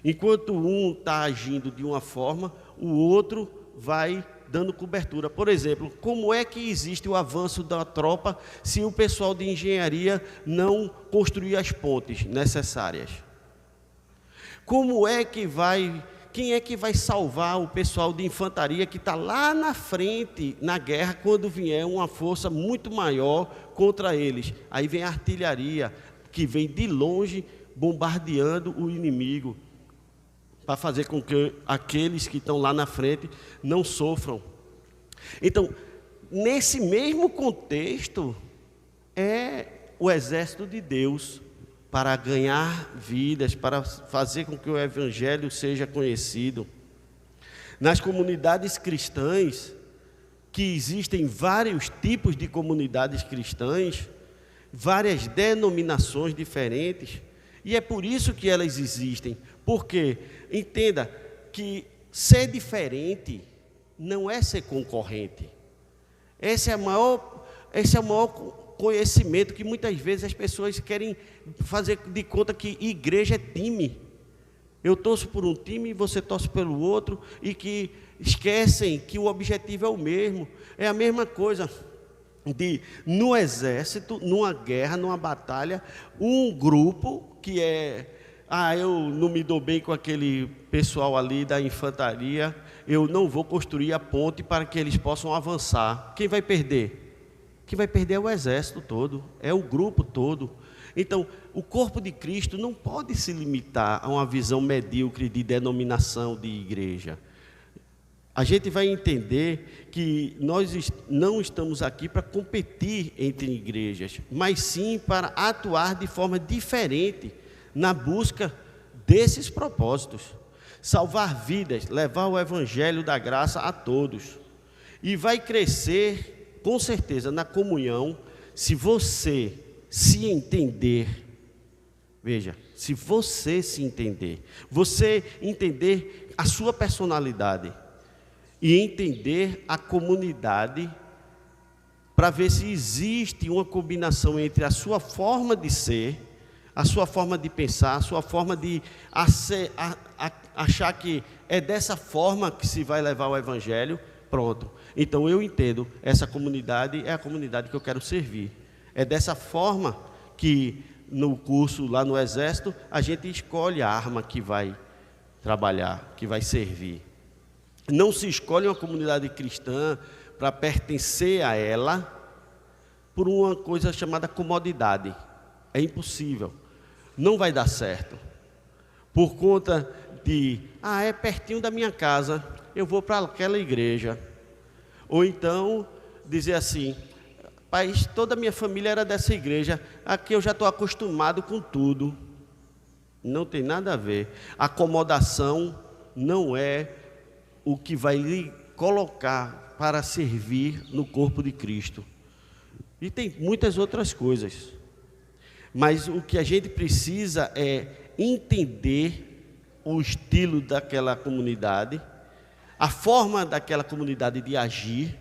Enquanto um está agindo de uma forma, o outro vai dando cobertura. Por exemplo, como é que existe o avanço da tropa se o pessoal de engenharia não construir as pontes necessárias? Como é que quem é que vai salvar o pessoal de infantaria que está lá na frente, na guerra, quando vier uma força muito maior contra eles? Aí vem a artilharia, que vem de longe, bombardeando o inimigo, para fazer com que aqueles que estão lá na frente não sofram. Então, nesse mesmo contexto, é o exército de Deus, para ganhar vidas, para fazer com que o Evangelho seja conhecido. Nas comunidades cristãs, que existem vários tipos de comunidades cristãs, várias denominações diferentes, e é por isso que elas existem. Porque, entenda, que ser diferente não é ser concorrente. Esse é o maior conhecimento que muitas vezes as pessoas querem fazer de conta que igreja é time. Eu torço por um time e você torce pelo outro, e que esquecem que o objetivo é o mesmo. É a mesma coisa no exército, numa guerra, numa batalha, um grupo que eu não me dou bem com aquele pessoal ali da infantaria, eu não vou construir a ponte para que eles possam avançar. Quem vai perder? Quem vai perder é o exército todo, é o grupo todo. Então, o corpo de Cristo não pode se limitar a uma visão medíocre de denominação de igreja. A gente vai entender que nós não estamos aqui para competir entre igrejas, mas sim para atuar de forma diferente na busca desses propósitos. Salvar vidas, levar o evangelho da graça a todos. E vai crescer, com certeza, na comunhão, se você se entender. Veja, Se você se entender, você entender a sua personalidade e entender a comunidade, para ver se existe uma combinação entre a sua forma de ser, a sua forma de pensar, a sua forma de achar que é dessa forma que se vai levar o Evangelho, pronto. Então eu entendo, essa comunidade é a comunidade que eu quero servir. É dessa forma que no curso lá no Exército, a gente escolhe a arma que vai trabalhar, que vai servir. Não se escolhe uma comunidade cristã para pertencer a ela por uma coisa chamada comodidade. É impossível. Não vai dar certo. Por conta de, é pertinho da minha casa, eu vou para aquela igreja. Ou então, dizer assim, pai, toda a minha família era dessa igreja, aqui eu já estou acostumado com tudo. Não tem nada a ver. Acomodação não é o que vai lhe colocar para servir no corpo de Cristo. E tem muitas outras coisas. Mas o que a gente precisa é entender o estilo daquela comunidade, a forma daquela comunidade de agir,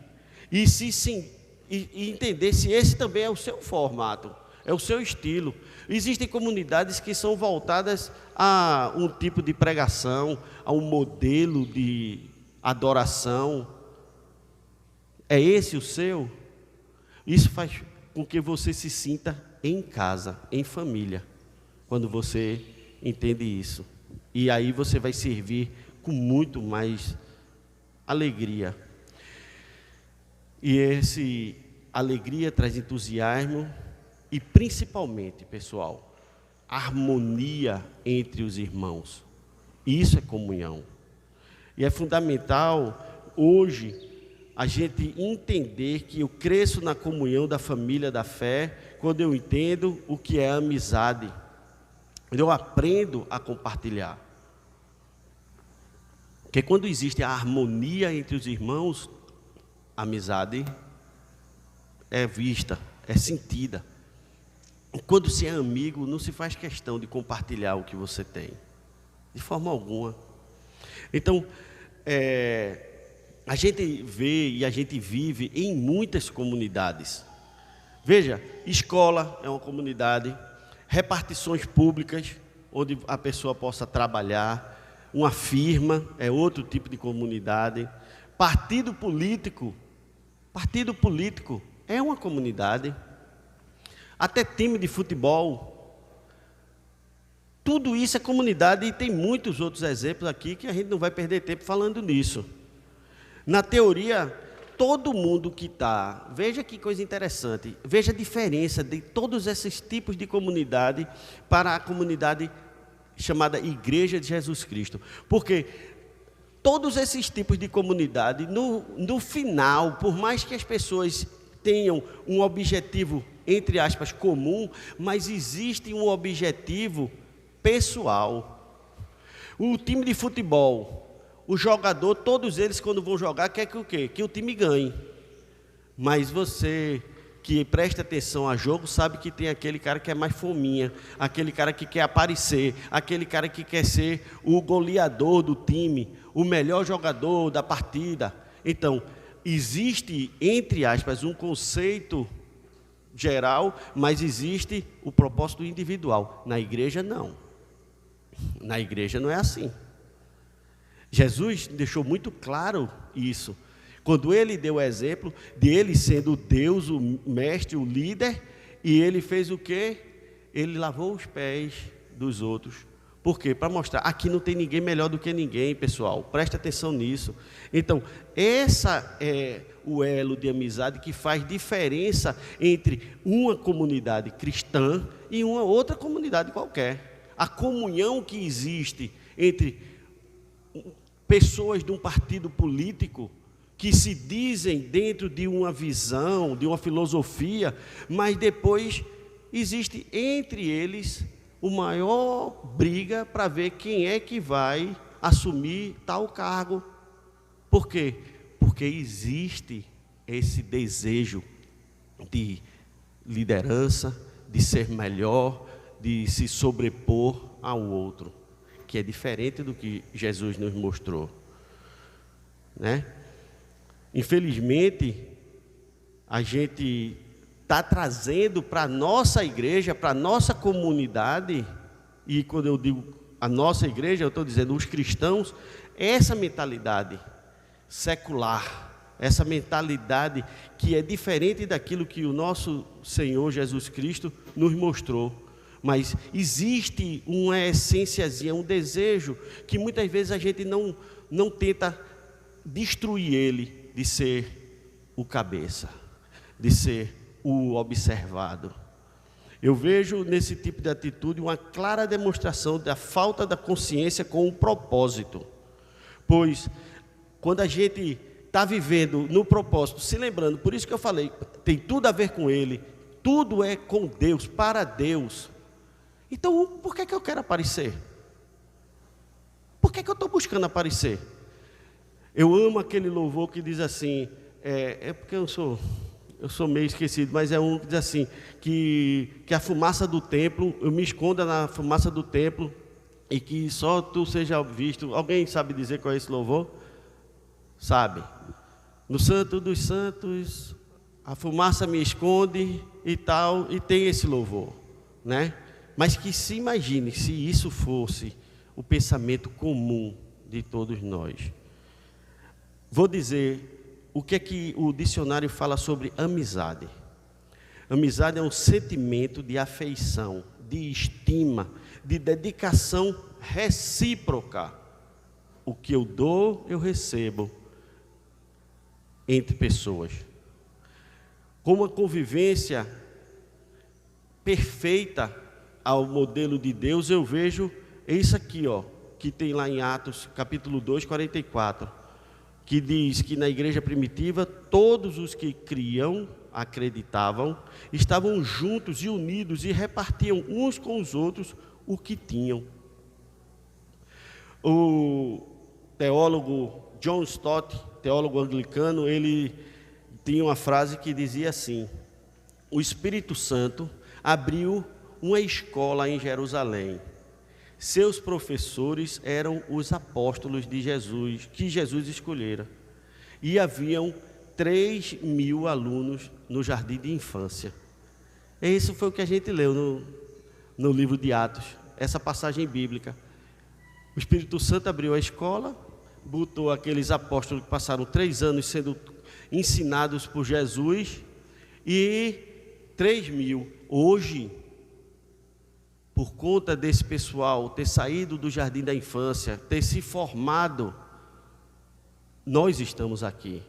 e entender se esse também é o seu formato, é o seu estilo. Existem comunidades que são voltadas a um tipo de pregação, a um modelo de adoração. É esse o seu? Isso faz com que você se sinta em casa, em família, quando você entende isso. E aí você vai servir com muito mais alegria. E esse alegria traz entusiasmo e principalmente, pessoal, harmonia entre os irmãos. Isso é comunhão. E é fundamental hoje a gente entender que eu cresço na comunhão da família da fé quando eu entendo o que é amizade. Eu aprendo a compartilhar. Porque quando existe a harmonia entre os irmãos, a amizade é vista, é sentida. Quando se é amigo, não se faz questão de compartilhar o que você tem, de forma alguma. Então, a gente vê e a gente vive em muitas comunidades. Veja, escola é uma comunidade, repartições públicas, onde a pessoa possa trabalhar, uma firma é outro tipo de comunidade, partido político é uma comunidade, até time de futebol, tudo isso é comunidade e tem muitos outros exemplos aqui que a gente não vai perder tempo falando nisso. Na teoria, todo mundo que está, veja que coisa interessante, veja a diferença de todos esses tipos de comunidade para a comunidade chamada Igreja de Jesus Cristo. Porque todos esses tipos de comunidade, no final, por mais que as pessoas tenham um objetivo, entre aspas, comum, mas existe um objetivo pessoal. O time de futebol, o jogador, todos eles quando vão jogar, quer que o quê? Que o time ganhe. Mas você que presta atenção a jogo, sabe que tem aquele cara que é mais fominha, aquele cara que quer aparecer, aquele cara que quer ser o goleador do time, o melhor jogador da partida. Então, existe, entre aspas, um conceito geral, mas existe o propósito individual. Na igreja, não. Na igreja não é assim. Jesus deixou muito claro isso, quando ele deu o exemplo de ele sendo Deus, o mestre, o líder, e ele fez o quê? Ele lavou os pés dos outros. Por quê? Para mostrar, aqui não tem ninguém melhor do que ninguém, pessoal, presta atenção nisso. Então, essa é o elo de amizade que faz diferença entre uma comunidade cristã e uma outra comunidade qualquer. A comunhão que existe entre pessoas de um partido político que se dizem dentro de uma visão, de uma filosofia, mas depois existe entre eles o maior briga para ver quem é que vai assumir tal cargo. Por quê? Porque existe esse desejo de liderança, de ser melhor, de se sobrepor. ao outro, que é diferente do que Jesus nos mostrou, né? Infelizmente, a gente está trazendo para a nossa igreja, para a nossa comunidade, e quando eu digo a nossa igreja, eu estou dizendo os cristãos, essa mentalidade secular, essa mentalidade que é diferente daquilo que o nosso Senhor Jesus Cristo nos mostrou. Mas existe uma essênciazinha, um desejo, que muitas vezes a gente não tenta destruir ele, de ser o cabeça, de ser o observado. Eu vejo nesse tipo de atitude uma clara demonstração da falta da consciência com o propósito. Pois, quando a gente está vivendo no propósito, se lembrando, por isso que eu falei, tem tudo a ver com Ele, tudo é com Deus, para Deus. Então, por que eu quero aparecer? Por que eu estou buscando aparecer? Eu amo aquele louvor que diz assim, porque eu sou meio esquecido, mas é um que diz assim, que a fumaça do templo, eu me esconda na fumaça do templo, e que só tu seja visto. Alguém sabe dizer qual é esse louvor? Sabe? No Santo dos Santos, a fumaça me esconde e tal, e tem esse louvor, né? Mas que se imagine se isso fosse o pensamento comum de todos nós. Vou dizer o que é que o dicionário fala sobre amizade. Amizade é um sentimento de afeição, de estima, de dedicação recíproca. O que eu dou, eu recebo entre pessoas. Com uma convivência perfeita ao modelo de Deus, eu vejo isso aqui, que tem lá em Atos, capítulo 2, 44, que diz que na igreja primitiva, todos os que criam, acreditavam, estavam juntos e unidos e repartiam uns com os outros o que tinham. O teólogo John Stott, teólogo anglicano, ele tinha uma frase que dizia assim: o Espírito Santo abriu uma escola em Jerusalém. Seus professores eram os apóstolos de Jesus, que Jesus escolhera. E haviam 3.000 alunos no jardim de infância. Isso foi o que a gente leu no livro de Atos, essa passagem bíblica. O Espírito Santo abriu a escola, botou aqueles apóstolos que passaram 3 anos sendo ensinados por Jesus, e 3.000. Hoje, por conta desse pessoal ter saído do jardim da infância, ter se formado, nós estamos aqui.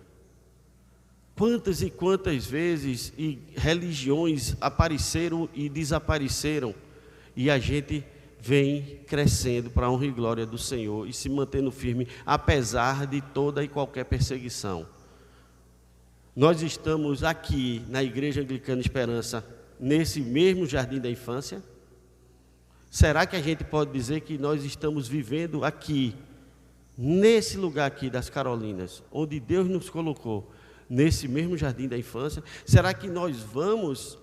Quantas e quantas vezes religiões apareceram e desapareceram, e a gente vem crescendo para a honra e glória do Senhor e se mantendo firme, apesar de toda e qualquer perseguição. Nós estamos aqui na Igreja Anglicana Esperança, nesse mesmo jardim da infância. Será que a gente pode dizer que nós estamos vivendo aqui, nesse lugar aqui das Carolinas, onde Deus nos colocou, nesse mesmo jardim da infância? Será que nós vamos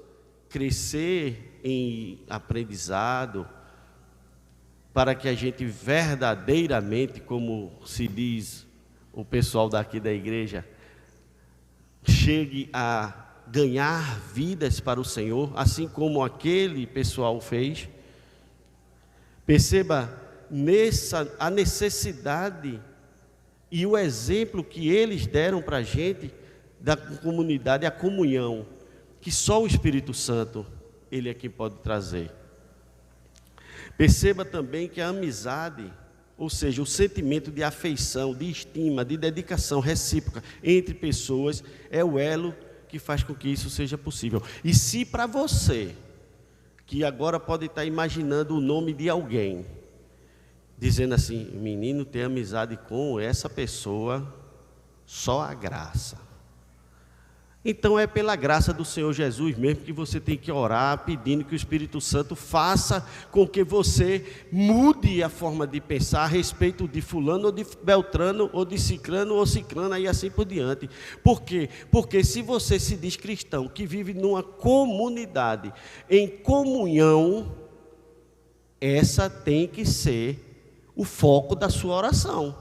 crescer em aprendizado, para que a gente verdadeiramente, como se diz o pessoal daqui da igreja, chegue a ganhar vidas para o Senhor, assim como aquele pessoal fez? Perceba a necessidade e o exemplo que eles deram para a gente, da comunidade, a comunhão, que só o Espírito Santo, Ele é quem pode trazer. Perceba também que a amizade, ou seja, o sentimento de afeição, de estima, de dedicação recíproca entre pessoas, é o elo que faz com que isso seja possível. E se para você, que agora pode estar imaginando o nome de alguém, dizendo assim: menino, tem amizade com essa pessoa, só a graça. Então é pela graça do Senhor Jesus mesmo que você tem que orar, pedindo que o Espírito Santo faça com que você mude a forma de pensar a respeito de fulano ou de beltrano, ou de ciclano ou ciclana, e assim por diante. Por quê? Porque se você se diz cristão, que vive numa comunidade, em comunhão, Essa tem que ser o foco da sua oração.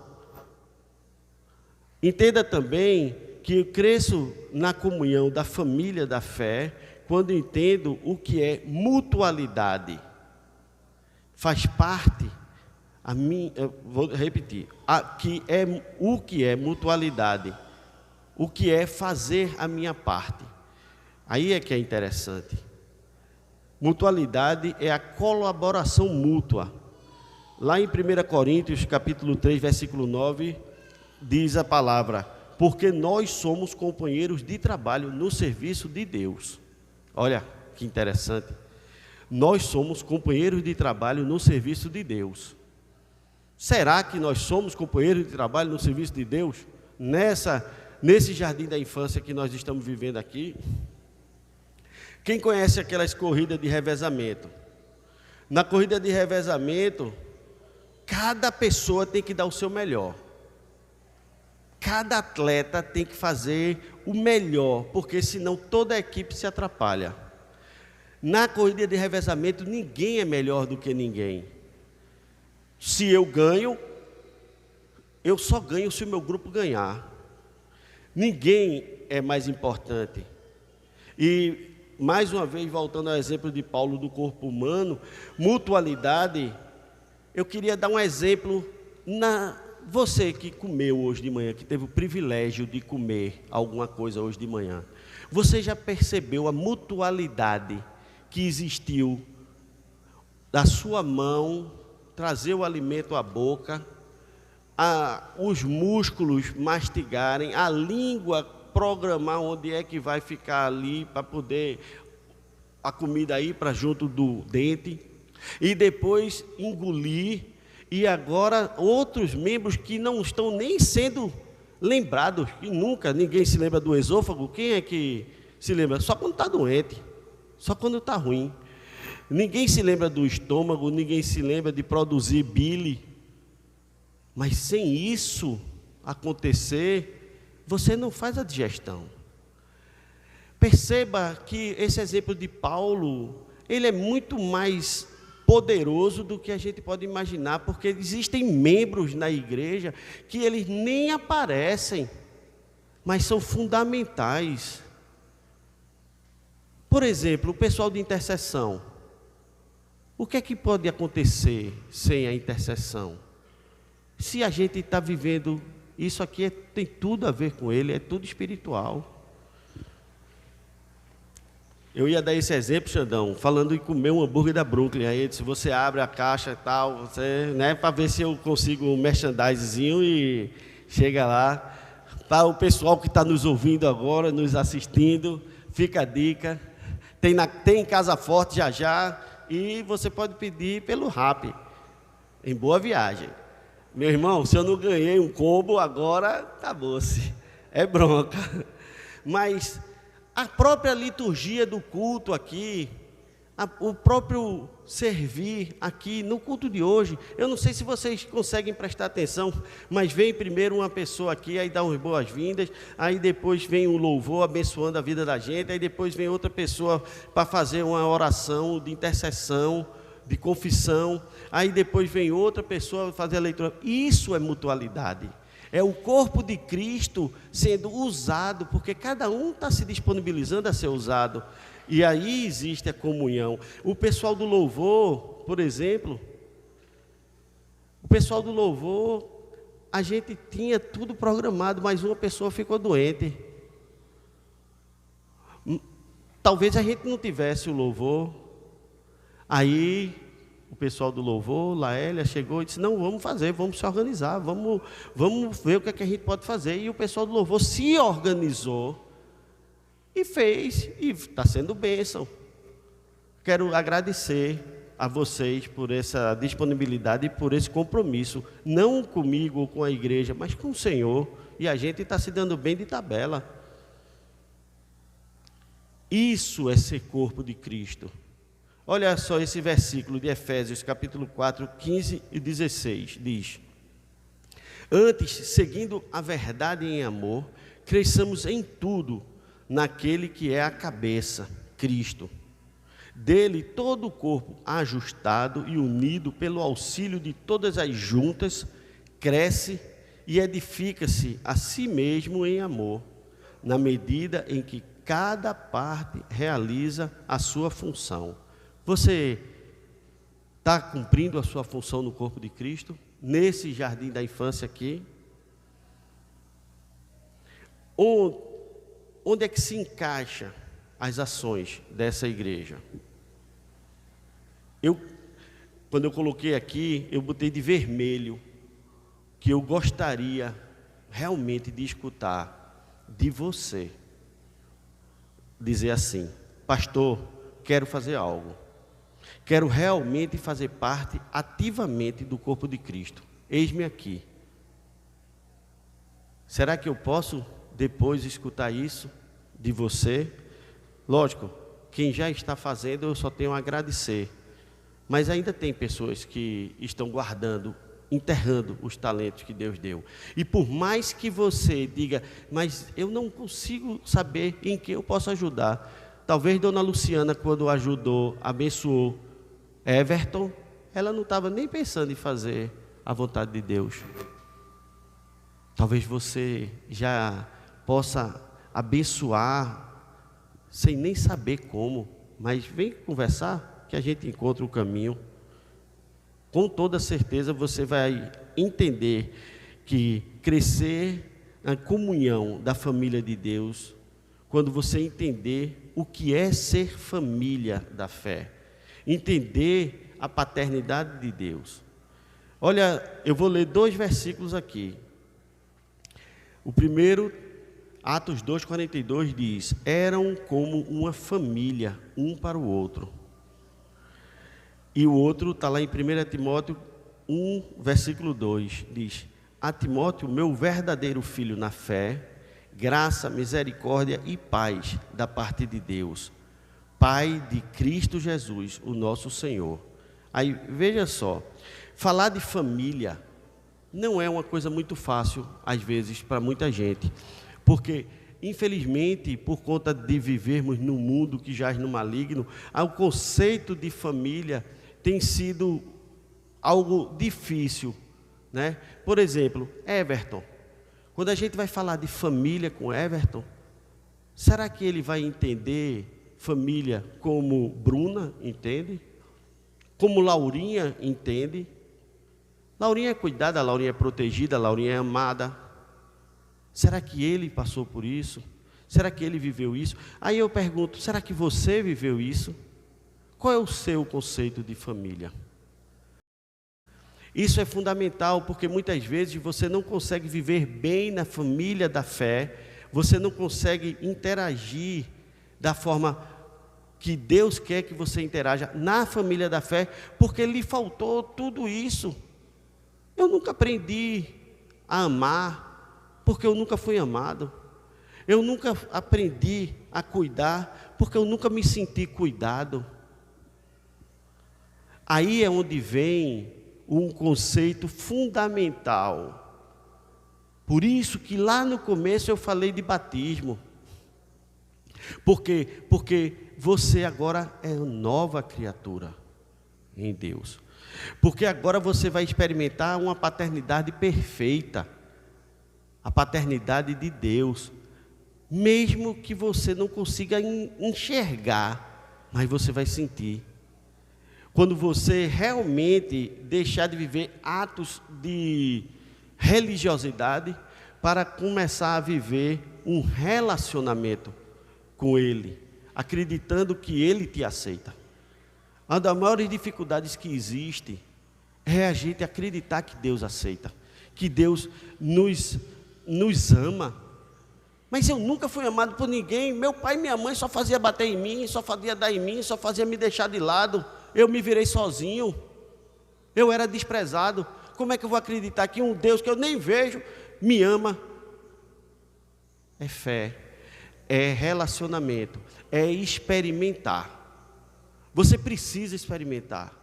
Entenda também que eu cresço na comunhão da família da fé quando entendo o que é mutualidade. Faz parte, eu vou repetir, o que é mutualidade, o que é fazer a minha parte. Aí é que é interessante. Mutualidade é a colaboração mútua. Lá em 1 Coríntios, capítulo 3, versículo 9, diz a palavra: porque nós somos companheiros de trabalho no serviço de Deus. Olha que interessante. Nós somos companheiros de trabalho no serviço de Deus. Será que nós somos companheiros de trabalho no serviço de Deus? Nesse jardim da infância que nós estamos vivendo aqui? Quem conhece aquelas corridas de revezamento? Na corrida de revezamento, cada pessoa tem que dar o seu melhor. Cada atleta tem que fazer o melhor, porque senão toda a equipe se atrapalha. Na corrida de revezamento, ninguém é melhor do que ninguém. Se eu ganho, eu só ganho se o meu grupo ganhar. Ninguém é mais importante. E, mais uma vez, voltando ao exemplo de Paulo do corpo humano, mutualidade, eu queria dar um exemplo você que comeu hoje de manhã, que teve o privilégio de comer alguma coisa hoje de manhã, você já percebeu a mutualidade que existiu da sua mão trazer o alimento à boca, os músculos mastigarem, a língua programar onde é que vai ficar ali para poder a comida ir para junto do dente, e depois engolir, e agora outros membros que não estão nem sendo lembrados, que nunca ninguém se lembra do esôfago. Quem é que se lembra? Só quando está doente, só quando está ruim. Ninguém se lembra do estômago, ninguém se lembra de produzir bile. Mas sem isso acontecer, você não faz a digestão. Perceba que esse exemplo de Paulo, ele é muito mais poderoso do que a gente pode imaginar, porque existem membros na igreja que eles nem aparecem, mas são fundamentais. Por exemplo, o pessoal de intercessão. O que é que pode acontecer sem a intercessão? Se a gente está vivendo, isso aqui tem tudo a ver com ele, é tudo espiritual. Eu ia dar esse exemplo, Xandão, falando em comer um hambúrguer da Brooklyn. Aí se você abre a caixa e tal, para ver se eu consigo um merchandisezinho e chega lá. Para o pessoal que está nos ouvindo agora, nos assistindo, fica a dica. Tem em Casa Forte já, e você pode pedir pelo Rappi, em Boa Viagem. Meu irmão, se eu não ganhei um combo, agora acabou-se. É bronca. Mas a própria liturgia do culto aqui, o próprio servir aqui no culto de hoje, eu não sei se vocês conseguem prestar atenção, mas vem primeiro uma pessoa aqui, aí dá umas boas-vindas, aí depois vem o louvor abençoando a vida da gente, aí depois vem outra pessoa para fazer uma oração de intercessão, de confissão, aí depois vem outra pessoa fazer a leitura. Isso é mutualidade. É o corpo de Cristo sendo usado, porque cada um está se disponibilizando a ser usado. E aí existe a comunhão. O pessoal do louvor, por exemplo, a gente tinha tudo programado, mas uma pessoa ficou doente. Talvez a gente não tivesse o louvor. Aí o pessoal do louvor, Laélia, chegou e disse: não, vamos se organizar, vamos ver o que é que a gente pode fazer. E o pessoal do louvor se organizou e fez, e está sendo bênção. Quero agradecer a vocês por essa disponibilidade e por esse compromisso, não comigo ou com a igreja, mas com o Senhor, e a gente está se dando bem de tabela. Isso é ser corpo de Cristo. Olha só esse versículo de Efésios, capítulo 4, 15 e 16, diz: antes, seguindo a verdade em amor, cresçamos em tudo naquele que é a cabeça, Cristo. Dele todo o corpo, ajustado e unido pelo auxílio de todas as juntas, cresce e edifica-se a si mesmo em amor, na medida em que cada parte realiza a sua função. Você está cumprindo a sua função no corpo de Cristo, nesse jardim da infância aqui? Onde é que se encaixa as ações dessa igreja? Quando eu coloquei aqui, eu botei de vermelho, que eu gostaria realmente de escutar de você, dizer assim: pastor, quero fazer algo, quero realmente fazer parte ativamente do corpo de Cristo, eis-me aqui. Será que eu posso depois escutar isso de você? Lógico, quem já está fazendo, eu só tenho a agradecer, mas ainda tem pessoas que estão guardando, enterrando os talentos que Deus deu. E por mais que você diga, mas eu não consigo saber em que eu posso ajudar. Talvez Dona Luciana, quando ajudou, abençoou Everton, ela não estava nem pensando em fazer a vontade de Deus. Talvez você já possa abençoar sem nem saber como, mas vem conversar que a gente encontra o caminho. Com toda certeza você vai entender que crescer na comunhão da família de Deus, quando você entender o que é ser família da fé, entender a paternidade de Deus. Olha, eu vou ler 2 versículos aqui. O primeiro, Atos 2,42 diz: eram como uma família, um para o outro. E o outro está lá em 1 Timóteo 1, versículo 2, diz: a Timóteo, meu verdadeiro filho na fé, graça, misericórdia e paz da parte de Deus, Pai de Cristo Jesus, o nosso Senhor. Aí, veja só, falar de família não é uma coisa muito fácil, às vezes, para muita gente, porque, infelizmente, por conta de vivermos num mundo que jaz no maligno, o conceito de família tem sido algo difícil, né? Por exemplo, Everton. Quando a gente vai falar de família com Everton, será que ele vai entender família como Bruna entende? Como Laurinha entende? Laurinha é cuidada, Laurinha é protegida, Laurinha é amada. Será que ele passou por isso? Será que ele viveu isso? Aí eu pergunto, será que você viveu isso? Qual é o seu conceito de família? Isso é fundamental, porque muitas vezes você não consegue viver bem na família da fé, você não consegue interagir da forma que Deus quer que você interaja na família da fé, porque lhe faltou tudo isso. Eu nunca aprendi a amar, porque eu nunca fui amado. Eu nunca aprendi a cuidar, porque eu nunca me senti cuidado. Aí é onde vem um conceito fundamental. Por isso que lá no começo eu falei de batismo. Por quê? Porque você agora é nova criatura em Deus. Porque agora você vai experimentar uma paternidade perfeita. A paternidade de Deus. Mesmo que você não consiga enxergar, mas você vai sentir. Quando você realmente deixar de viver atos de religiosidade para começar a viver um relacionamento com Ele, acreditando que Ele te aceita. Uma das maiores dificuldades que existe é a gente acreditar que Deus aceita, que Deus nos ama. Mas eu nunca fui amado por ninguém. Meu pai e minha mãe só fazia bater em mim, só fazia dar em mim, só fazia me deixar de lado. Eu me virei sozinho. Eu era desprezado. Como é que eu vou acreditar que um Deus que eu nem vejo me ama? É fé, é relacionamento, é experimentar. Você precisa experimentar.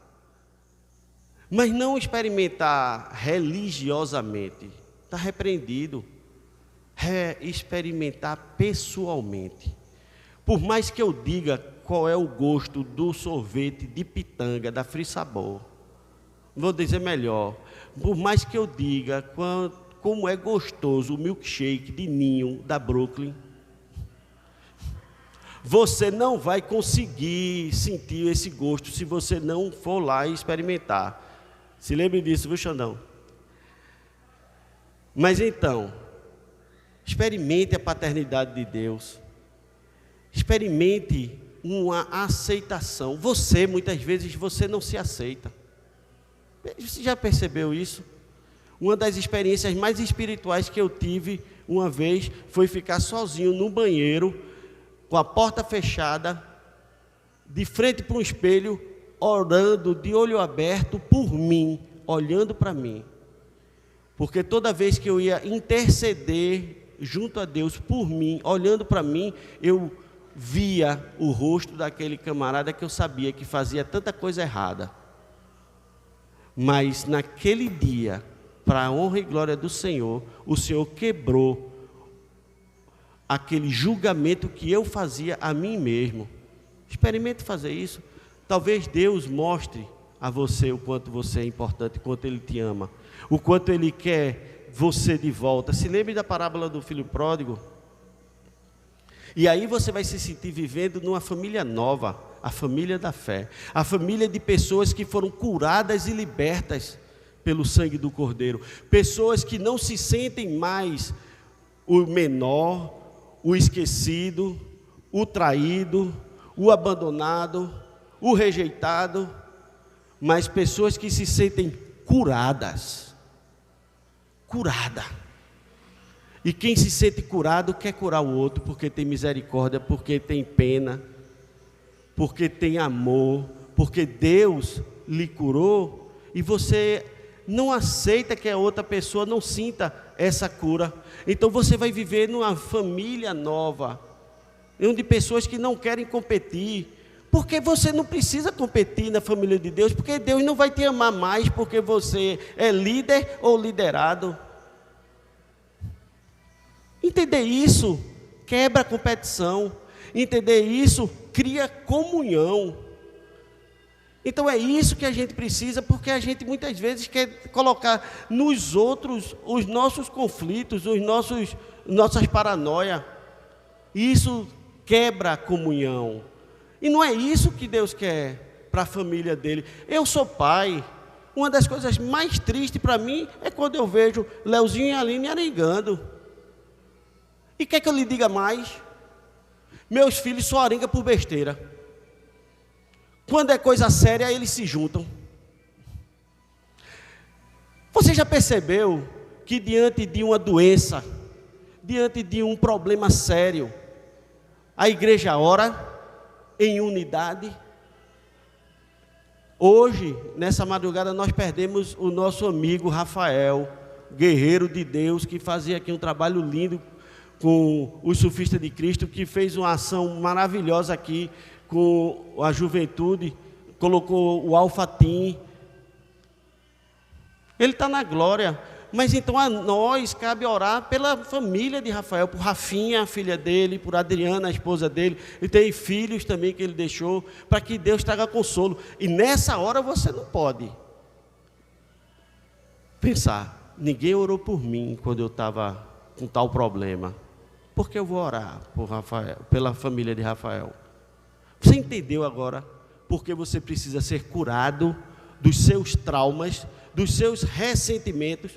Mas não experimentar religiosamente. Está repreendido. É experimentar pessoalmente. Por mais que eu diga qual é o gosto do sorvete de pitanga da Free Sabor. Vou dizer melhor, por mais que eu diga como é gostoso o milkshake de ninho da Brooklyn, você não vai conseguir sentir esse gosto se você não for lá e experimentar. Se lembre disso, viu, Xandão? Mas então, experimente a paternidade de Deus. Experimente uma aceitação. Você, muitas vezes, você não se aceita. Você já percebeu isso? Uma das experiências mais espirituais que eu tive uma vez foi ficar sozinho no banheiro, com a porta fechada, de frente para um espelho, orando de olho aberto por mim, olhando para mim. Porque toda vez que eu ia interceder junto a Deus por mim, olhando para mim, eu via o rosto daquele camarada que eu sabia que fazia tanta coisa errada. Mas naquele dia, para a honra e glória do Senhor, o Senhor quebrou aquele julgamento que eu fazia a mim mesmo. Experimente fazer isso. Talvez Deus mostre a você o quanto você é importante, o quanto Ele te ama, o quanto Ele quer você de volta. Se lembre da parábola do filho pródigo. E aí você vai se sentir vivendo numa família nova, a família da fé, a família de pessoas que foram curadas e libertas pelo sangue do Cordeiro, pessoas que não se sentem mais o menor, o esquecido, o traído, o abandonado, o rejeitado, mas pessoas que se sentem curadas. Curada. E quem se sente curado quer curar o outro, porque tem misericórdia, porque tem pena, porque tem amor, porque Deus lhe curou, e você não aceita que a outra pessoa não sinta essa cura. Então você vai viver numa família nova, onde pessoas que não querem competir, porque você não precisa competir na família de Deus, porque Deus não vai te amar mais porque você é líder ou liderado. Entender isso quebra a competição, entender isso cria comunhão. Então é isso que a gente precisa, porque a gente muitas vezes quer colocar nos outros os nossos conflitos, nossas paranoias. Isso quebra a comunhão. E não é isso que Deus quer para a família dele. Eu sou pai. Uma das coisas mais tristes para mim é quando eu vejo Leozinho e Aline arengando. E quer que eu lhe diga mais? Meus filhos só arengam por besteira. Quando é coisa séria, eles se juntam. Você já percebeu que diante de uma doença, diante de um problema sério, a igreja ora em unidade? Hoje, nessa madrugada, nós perdemos o nosso amigo Rafael, guerreiro de Deus, que fazia aqui um trabalho lindo com os Surfistas de Cristo, que fez uma ação maravilhosa aqui com a juventude, colocou o Alpha Team. Ele está na glória, mas então a nós cabe orar pela família de Rafael, por Rafinha, a filha dele, por Adriana, a esposa dele, e tem filhos também que ele deixou, para que Deus traga consolo. E nessa hora você não pode pensar, ninguém orou por mim quando eu estava com tal problema, porque eu vou orar por Rafael, pela família de Rafael. Você entendeu agora porque você precisa ser curado dos seus traumas, dos seus ressentimentos,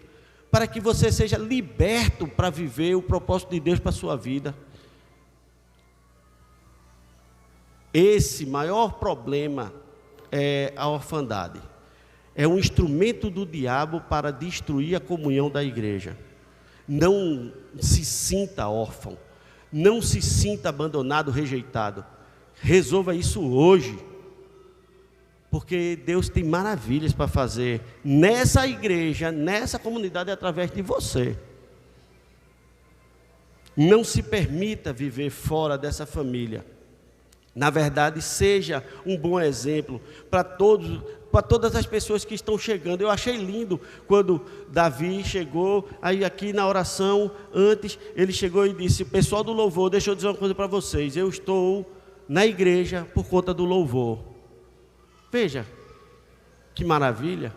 para que você seja liberto para viver o propósito de Deus para a sua vida? Esse maior problema é a orfandade. É um instrumento do diabo para destruir a comunhão da igreja. Não se sinta órfão, não se sinta abandonado, rejeitado. Resolva isso hoje, porque Deus tem maravilhas para fazer nessa igreja, nessa comunidade, através de você. Não se permita viver fora dessa família. Na verdade, seja um bom exemplo para todas as pessoas que estão chegando. Eu achei lindo quando Davi chegou, aí aqui na oração, antes, ele chegou e disse: pessoal do louvor, deixa eu dizer uma coisa para vocês, eu estou na igreja por conta do louvor. Veja, que maravilha.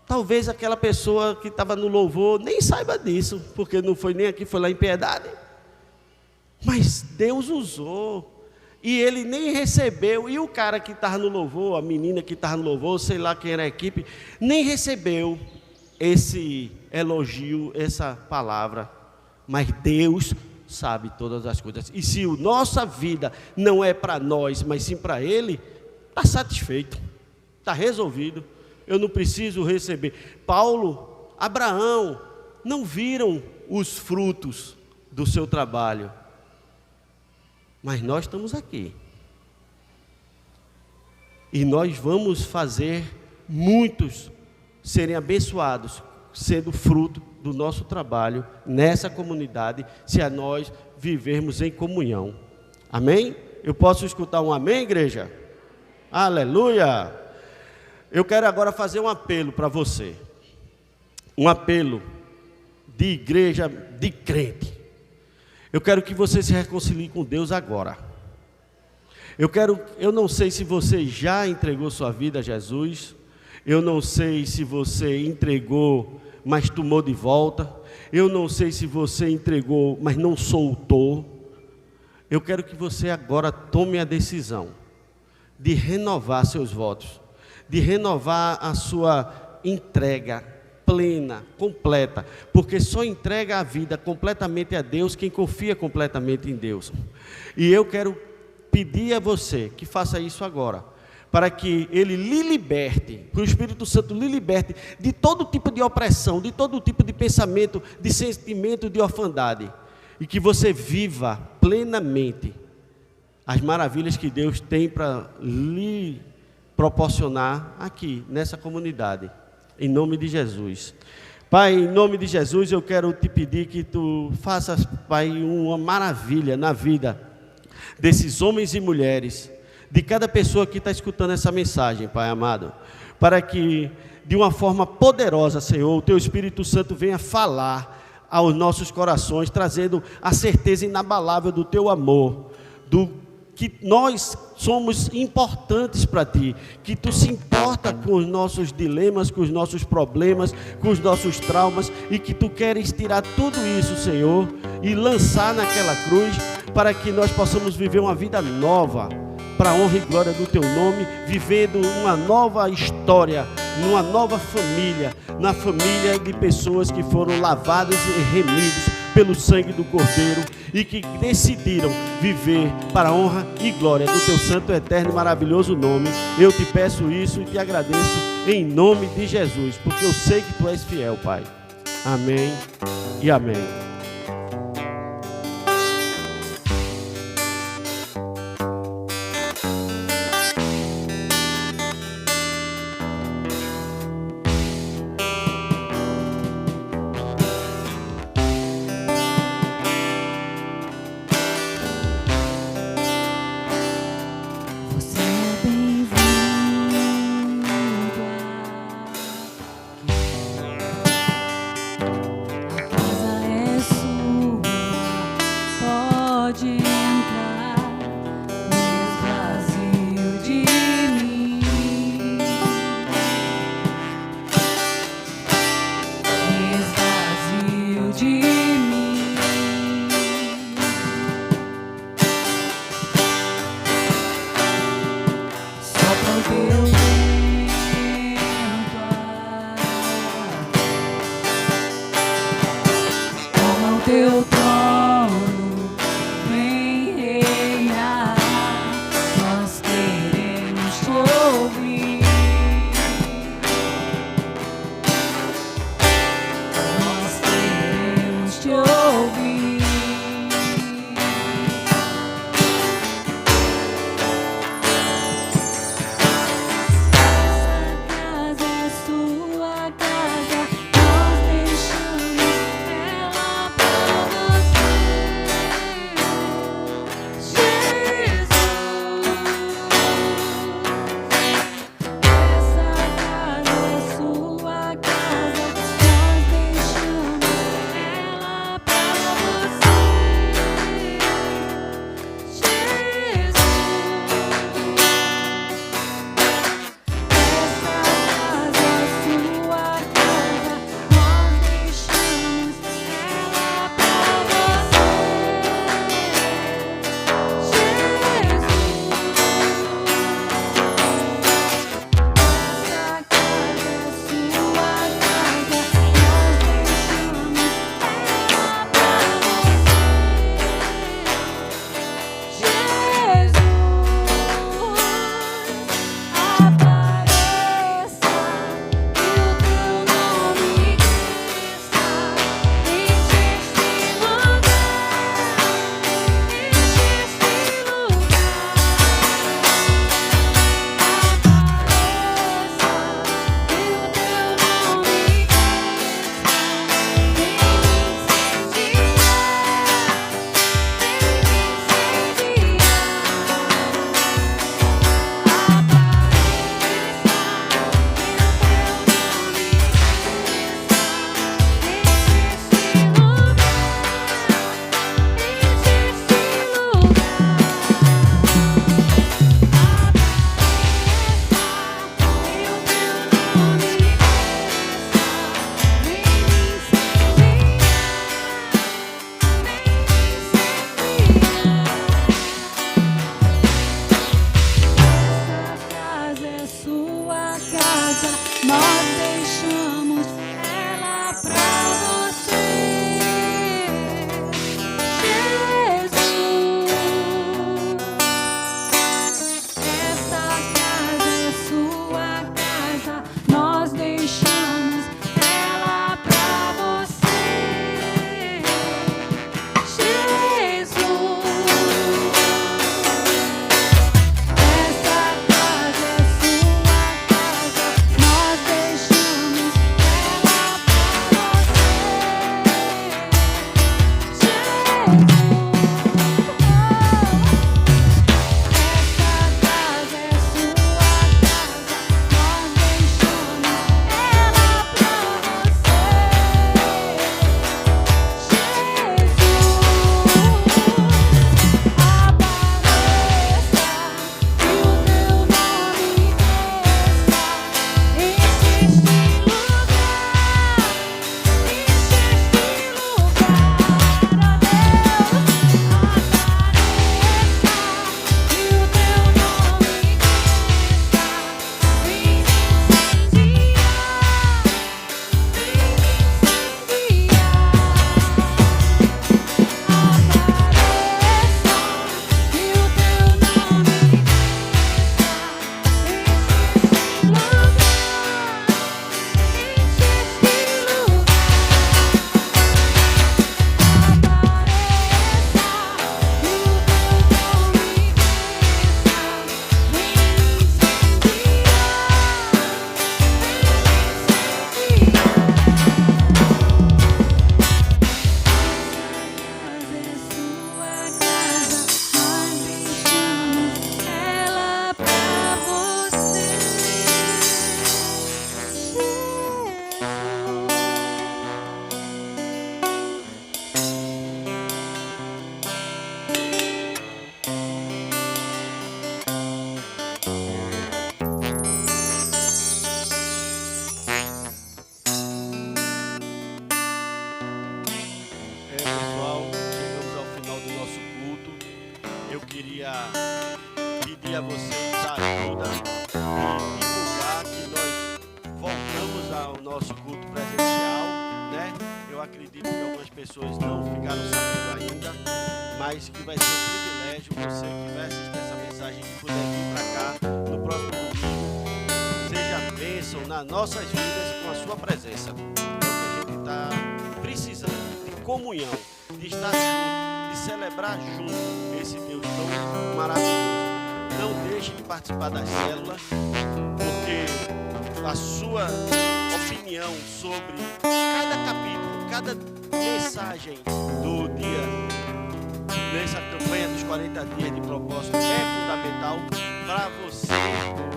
Talvez aquela pessoa que estava no louvor nem saiba disso, porque não foi nem aqui, foi lá em Piedade. Mas Deus usou, e ele nem recebeu, e o cara que estava no louvor, a menina que estava no louvor, sei lá quem era a equipe, nem recebeu esse elogio, essa palavra. Mas Deus sabe todas as coisas, e se a nossa vida não é para nós, mas sim para Ele, está satisfeito, está resolvido. Eu não preciso receber. Paulo, Abraão, não viram os frutos do seu trabalho, mas nós estamos aqui, e nós vamos fazer muitos serem abençoados, sendo fruto do nosso trabalho nessa comunidade, se a nós vivermos em comunhão. Amém? Eu posso escutar um amém, igreja? Aleluia! Eu quero agora fazer um apelo para você, um apelo de igreja, de crente. Eu quero que você se reconcilie com Deus agora. Eu não sei se você já entregou sua vida a Jesus, eu não sei se você entregou, mas tomou de volta, eu não sei se você entregou, mas não soltou. Eu quero que você agora tome a decisão de renovar seus votos, de renovar a sua entrega plena, completa, porque só entrega a vida completamente a Deus quem confia completamente em Deus. E eu quero pedir a você que faça isso agora, para que Ele lhe liberte, que o Espírito Santo lhe liberte de todo tipo de opressão, de todo tipo de pensamento, de sentimento de orfandade, e que você viva plenamente as maravilhas que Deus tem para lhe proporcionar aqui, nessa comunidade, em nome de Jesus. Pai, em nome de Jesus, eu quero te pedir que tu faças, Pai, uma maravilha na vida desses homens e mulheres, de cada pessoa que está escutando essa mensagem, Pai amado, para que, de uma forma poderosa, Senhor, o Teu Espírito Santo venha falar aos nossos corações, trazendo a certeza inabalável do Teu amor, que nós somos importantes para Ti, que Tu se importa com os nossos dilemas, com os nossos problemas, com os nossos traumas, e que Tu queres tirar tudo isso, Senhor, e lançar naquela cruz, para que nós possamos viver uma vida nova, para a honra e glória do Teu nome, vivendo uma nova história, numa nova família, na família de pessoas que foram lavadas e remidos pelo sangue do Cordeiro, e que decidiram viver para a honra e glória do Teu santo, eterno e maravilhoso nome. Eu te peço isso e te agradeço em nome de Jesus, porque eu sei que Tu és fiel, Pai. Amém e amém. Teu trono vem reinar, nós queremos te ouvir, nós queremos te ouvir. Essa casa é sua casa, nós deixamos ela para pessoas não ficaram sabendo ainda, mas que vai ser um privilégio você que vai assistir essa mensagem que puder vir para cá no próximo domingo. Seja bênção nas nossas vidas com a sua presença. É o que a gente está precisando, de comunhão, de estar junto, de celebrar junto esse Deus tão maravilhoso. Não deixe de participar das células, porque a sua opinião sobre cada capítulo, cada mensagem do dia, nessa campanha dos 40 dias de propósito, é fundamental para você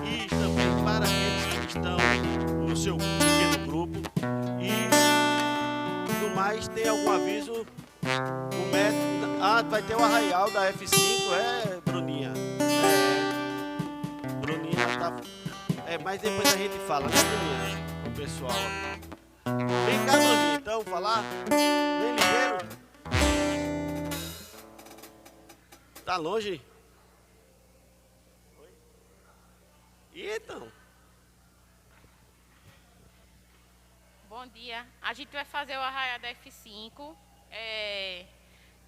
e também para aqueles que estão no seu pequeno grupo. E no mais, tem algum aviso? O método, vai ter o arraial da F5, Bruninha? Bruninha tá. Mas depois a gente fala, né, Bruninha? O pessoal. Vem cá, Bruninha, então, falar. Vem ligeiro. Tá longe? Oi? E então? Bom dia. A gente vai fazer o arraial da F5.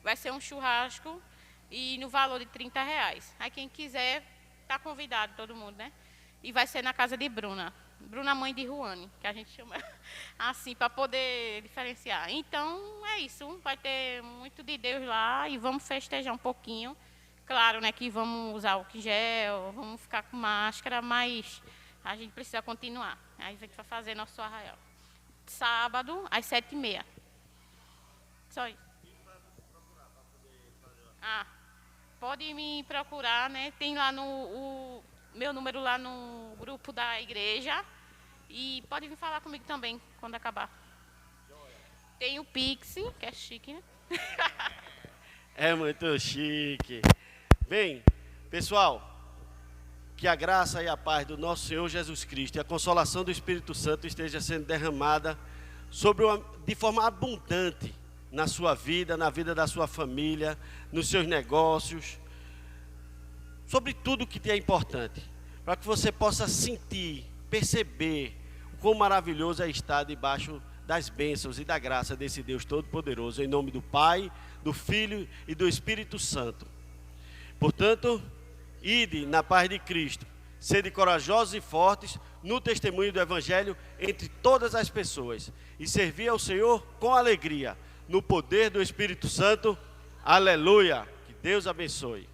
Vai ser um churrasco e no valor de R$30. Aí quem quiser, tá convidado, todo mundo, né? E vai ser na casa de Bruna. Bruna, mãe de Ruane, que a gente chama assim, para poder diferenciar. Então, é isso. Vai ter muito de Deus lá e vamos festejar um pouquinho. Claro, né, que vamos usar álcool em gel, vamos ficar com máscara, mas a gente precisa continuar. Aí a gente vai fazer nosso arraial. Sábado, às 7h30. Só isso. Pode me procurar, né? Tem lá o meu número lá no grupo da igreja. E pode vir falar comigo também, quando acabar. Tem o Pix, que é chique, né? É muito chique. Bem, pessoal, que a graça e a paz do nosso Senhor Jesus Cristo e a consolação do Espírito Santo esteja sendo derramada de forma abundante na sua vida, na vida da sua família, nos seus negócios, sobre tudo que é importante, para que você possa sentir, perceber o quão maravilhoso é estar debaixo das bênçãos e da graça desse Deus Todo-Poderoso, em nome do Pai, do Filho e do Espírito Santo. Portanto, ide na paz de Cristo, sede corajosos e fortes no testemunho do Evangelho entre todas as pessoas e servir ao Senhor com alegria, no poder do Espírito Santo. Aleluia! Que Deus abençoe.